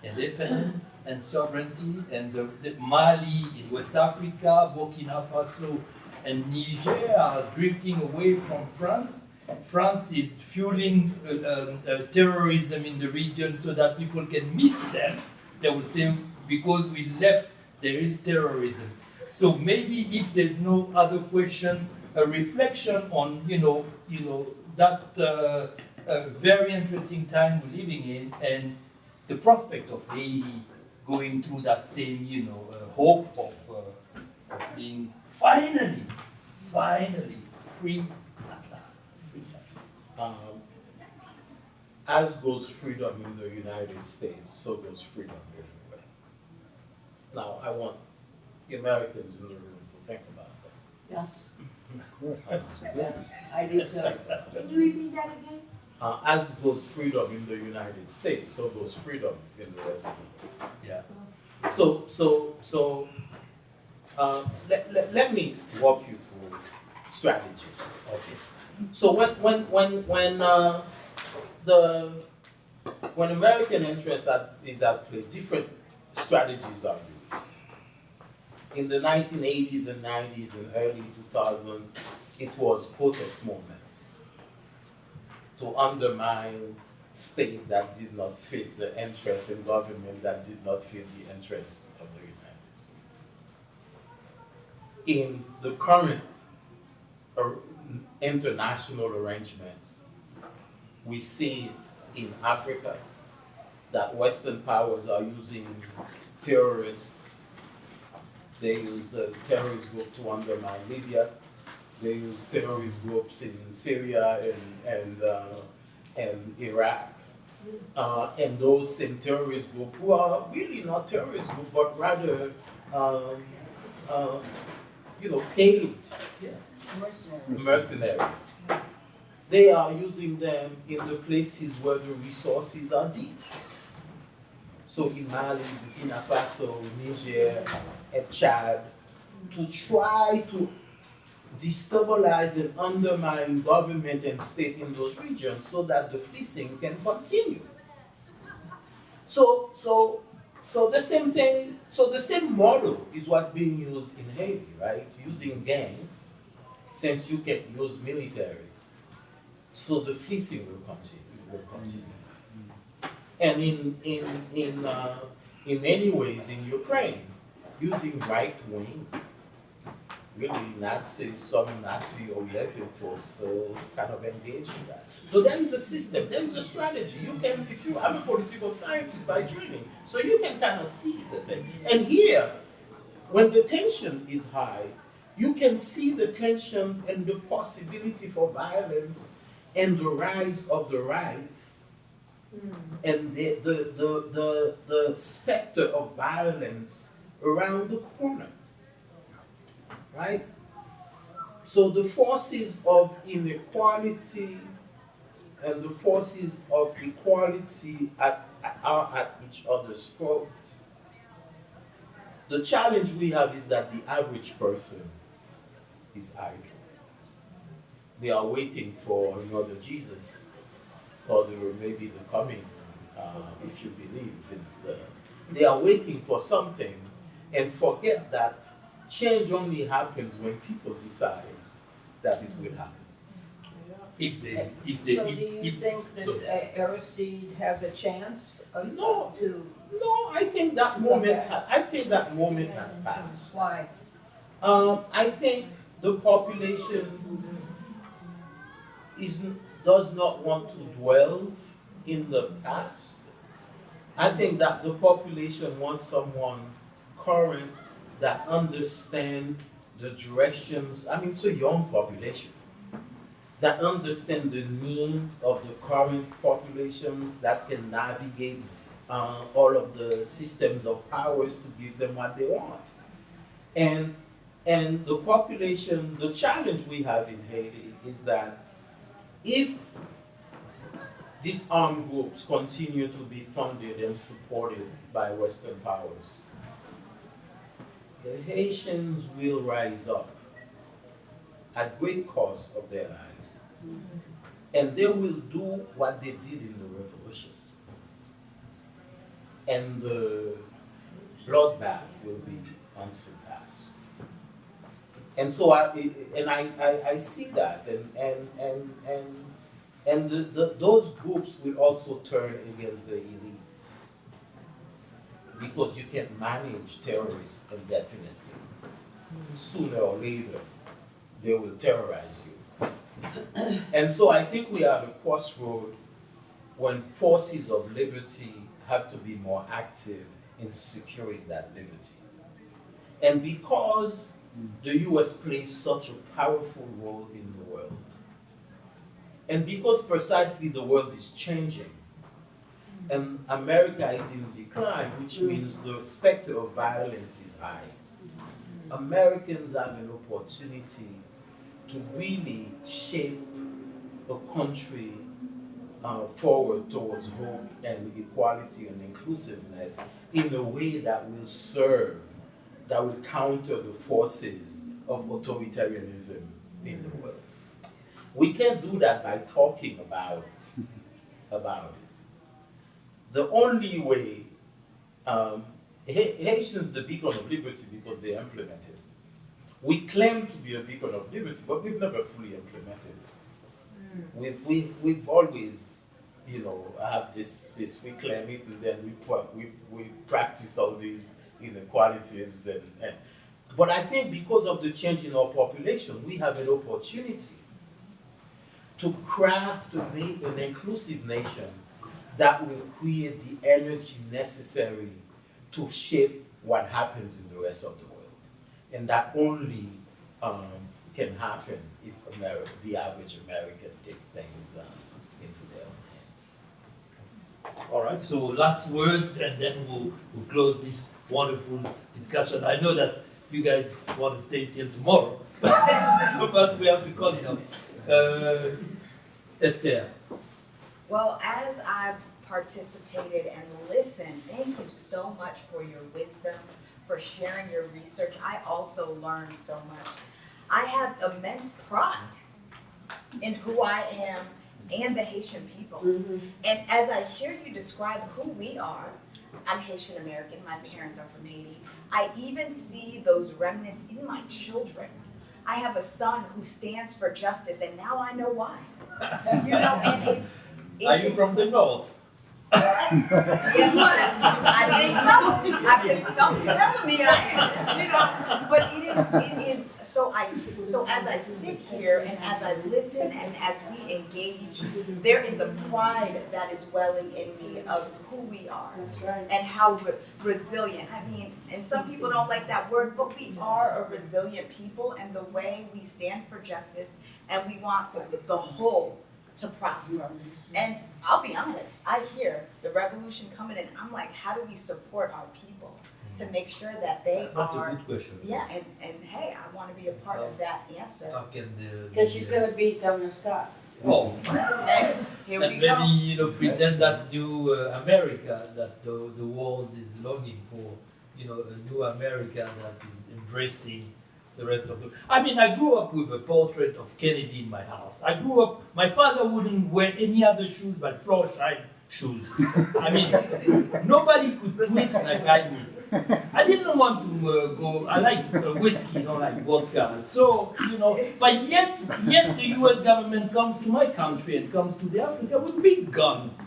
independence and sovereignty, and the Mali in West Africa, Burkina Faso, and Niger are drifting away from France. France is fueling terrorism in the region so that people can meet them. They will say, because we left, there is terrorism. So maybe if there's no other question, a reflection on that very interesting time we're living in, and the prospect of Haiti going through that same hope of being finally free at last. As goes freedom in the United States, so goes freedom everywhere. Now, I want the Americans in the room to think about that. Yes. Yes, I do too. Can you repeat that again? As goes freedom in the United States, so goes freedom in the rest of the world. Yeah. So let me walk you through strategies. Okay. So when American interest is at play, different strategies are used. In the 1980s and 90s and early 2000s, it was protest movements to undermine state that did not fit the interests and government that did not fit the interests of the United States. In the current international arrangements, we see it in Africa that Western powers are using terrorists. They use the terrorist group to undermine Libya. They use terrorist groups in Syria and Iraq. And those same terrorist groups, who are really not terrorist groups, but rather, paid mercenaries. They are using them in the places where the resources are deep. So in Mali, Burkina Faso, Niger, and Chad, to try to destabilize and undermine government and state in those regions so that the fleecing can continue. So the same thing, so the same model is what's being used in Haiti, right? Using gangs, since you can use militaries. So the fleecing will continue. And in many ways in Ukraine, using right wing, really some Nazi-oriented folks to kind of engage in that. So there is a system, there is a strategy. I'm a political scientist by training, so you can kind of see the thing. And here, when the tension is high, you can see the tension and the possibility for violence and the rise of the right, and the specter of violence around the corner, right? So the forces of inequality and the forces of equality are at each other's throat. The challenge we have is that the average person is idle. They are waiting for another Jesus, or maybe the coming, if you believe in they are waiting for something and forget that change only happens when people decide that it will happen. So do you think that Aristide has a chance? No, I think that moment has passed. Why? I think the population does not want to dwell in the past. I think that the population wants someone current that understands the directions. I mean, it's a young population that understand the needs of the current populations, that can navigate all of the systems of powers to give them what they want. And the population, the challenge we have in Haiti is that if these armed groups continue to be funded and supported by Western powers, the Haitians will rise up at great cost of their lives. And they will do what they did in the revolution. And the bloodbath will be unsurpassed. And so I see that, and those groups will also turn against the elite, because you can manage terrorists indefinitely. Sooner or later, they will terrorize you. And so I think we are at a crossroad when forces of liberty have to be more active in securing that liberty. And because the US plays such a powerful role in the world, and because precisely the world is changing, and America is in decline, which means the specter of violence is high, Americans have an opportunity to really shape a country forward towards hope and equality and inclusiveness in a way that will serve, that will counter the forces of authoritarianism in the world. We can't do that by talking about it. The only way, Haitians is the beacon of liberty because they implemented it. We claim to be a beacon of liberty, but we've never fully implemented it. We've always have this we claim it, and then we practice all these inequalities and but I think because of the change in our population, we have an opportunity to craft an inclusive nation that will create the energy necessary to shape what happens in the rest of the world. And that only can happen if the average American takes things into their hands. All right, so last words, and then we'll close this wonderful discussion. I know that you guys want to stay till tomorrow, but we have to call it off. Esther. Well, as I've participated and listened, thank you so much for your wisdom, for sharing your research. I also learned so much. I have immense pride in who I am and the Haitian people. And as I hear you describe who we are, I'm Haitian American, my parents are from Haiti. I even see those remnants in my children. I have a son who stands for justice, and now I know why. And it's Are you from the north? Guess what? I think something's telling me I am, but it is, so as I sit here and as I listen and as we engage, there is a pride that is welling in me of who we are and how resilient. I mean, and some people don't like that word, but we are a resilient people, and the way we stand for justice and we want the whole to prosper. And I'll be honest, I hear the revolution coming and I'm like, how do we support our people to make sure that they That's are... a good question. Yeah, and hey, I want to be a part of that answer. How can the... Because she's going to beat Governor Scott. Oh. Okay, here And we go. maybe, present that new America that the world is longing for. A new America that is embracing the rest of the... I mean, I grew up with a portrait of Kennedy in my house. My father wouldn't wear any other shoes but floor-shine shoes. I mean, nobody could twist like I did. I didn't want to go, I like whiskey, not like vodka. So, but yet the US government comes to my country and comes to the Africa with big guns.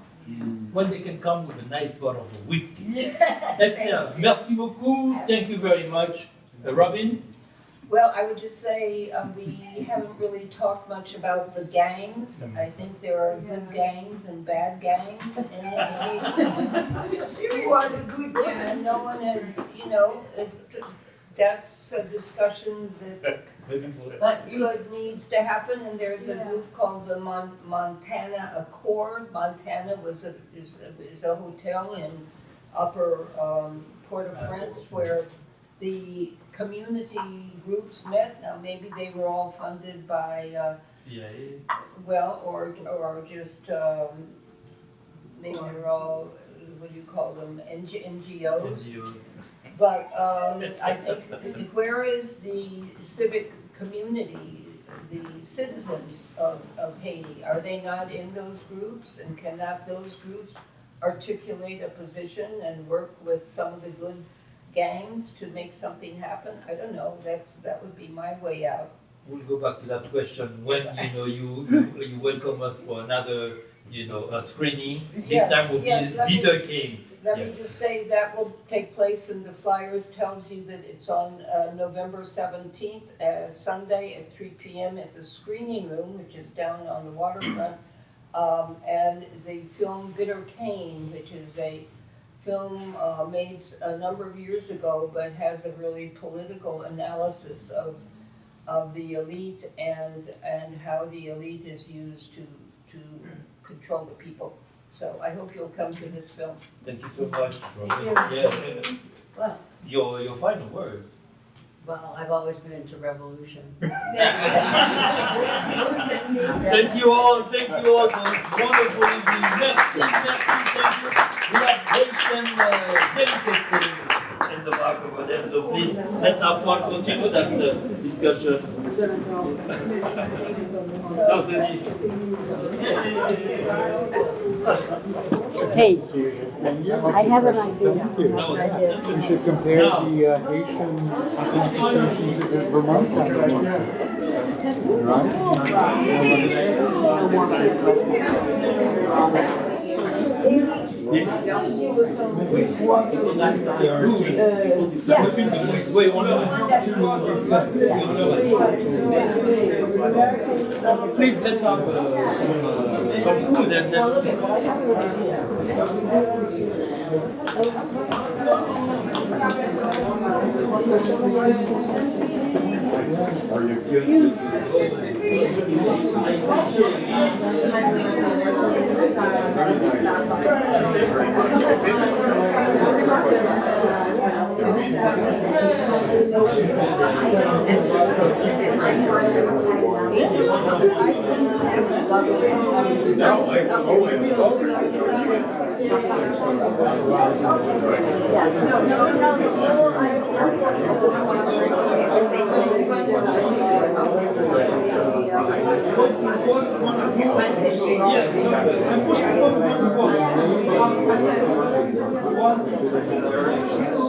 When they can come with a nice bottle of whiskey. Yes. Esther, merci beaucoup. Thank you very much. Robin? Well, I would just say we haven't really talked much about the gangs. I think there are good gangs and bad gangs in the and no one has, that's a discussion that good needs to happen. And there's a group called the Montana Accord. Montana is a hotel in Upper Port-au-Prince where the community groups met. Now maybe they were all funded by CIA. Well, or just maybe they're all, what do you call them, NGOs. But I think where is the civic community, the citizens of Haiti? Are they not in those groups, and cannot those groups articulate a position and work with some of the good gangs to make something happen? I don't know. That would be my way out. We'll go back to that question when you welcome us for another screening. This time will be Peter King. Let me just say that will take place, and the flyer tells you that it's on November 17th, Sunday at 3 p.m. at the screening room, which is down on the waterfront. And the film Bitter Cane, which is a film made a number of years ago, but has a really political analysis of the elite and how the elite is used to control the people. So I hope you'll come to this film. Thank you so much. Thank you. Yeah. Well, Your final words. Well, I've always been into revolution. Thank you all for this wonderful evening. Merci, thank you. We have Haitian delicacies in the back over there, so please, let's have fun. Continue that discussion. Hey, I have an idea. You should compare the Haitian Constitution to the Vermont Constitution. Right? Oui, on l'a. Please, let's have some food and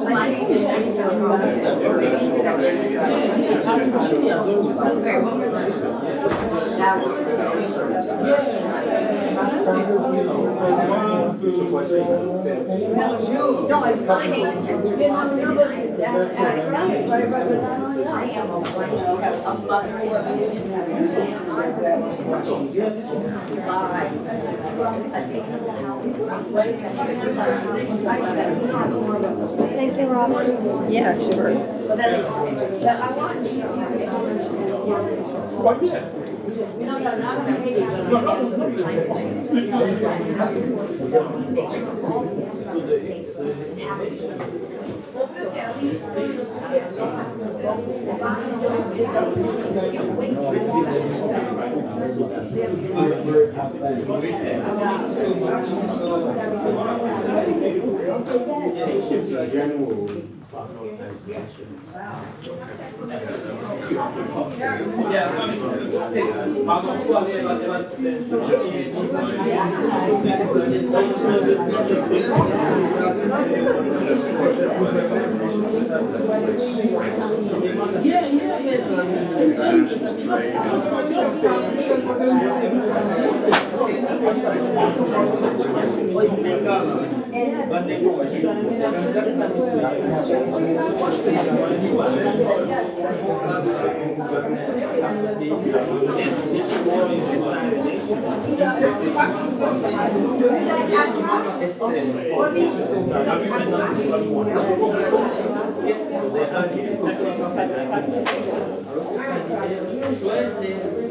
My name is Esther No, my name is Esther Boston, and I am a wife, a mother, and a businesswoman, and I want to change that kids survive from attainable housing, making sure that kids are that we have a place to live. Same thing, Robert? Yeah, sure. But I want to know that education is important. That we make sure all families are safe and have a business. So please, please, please go out to vote. Buy those voters. Wait till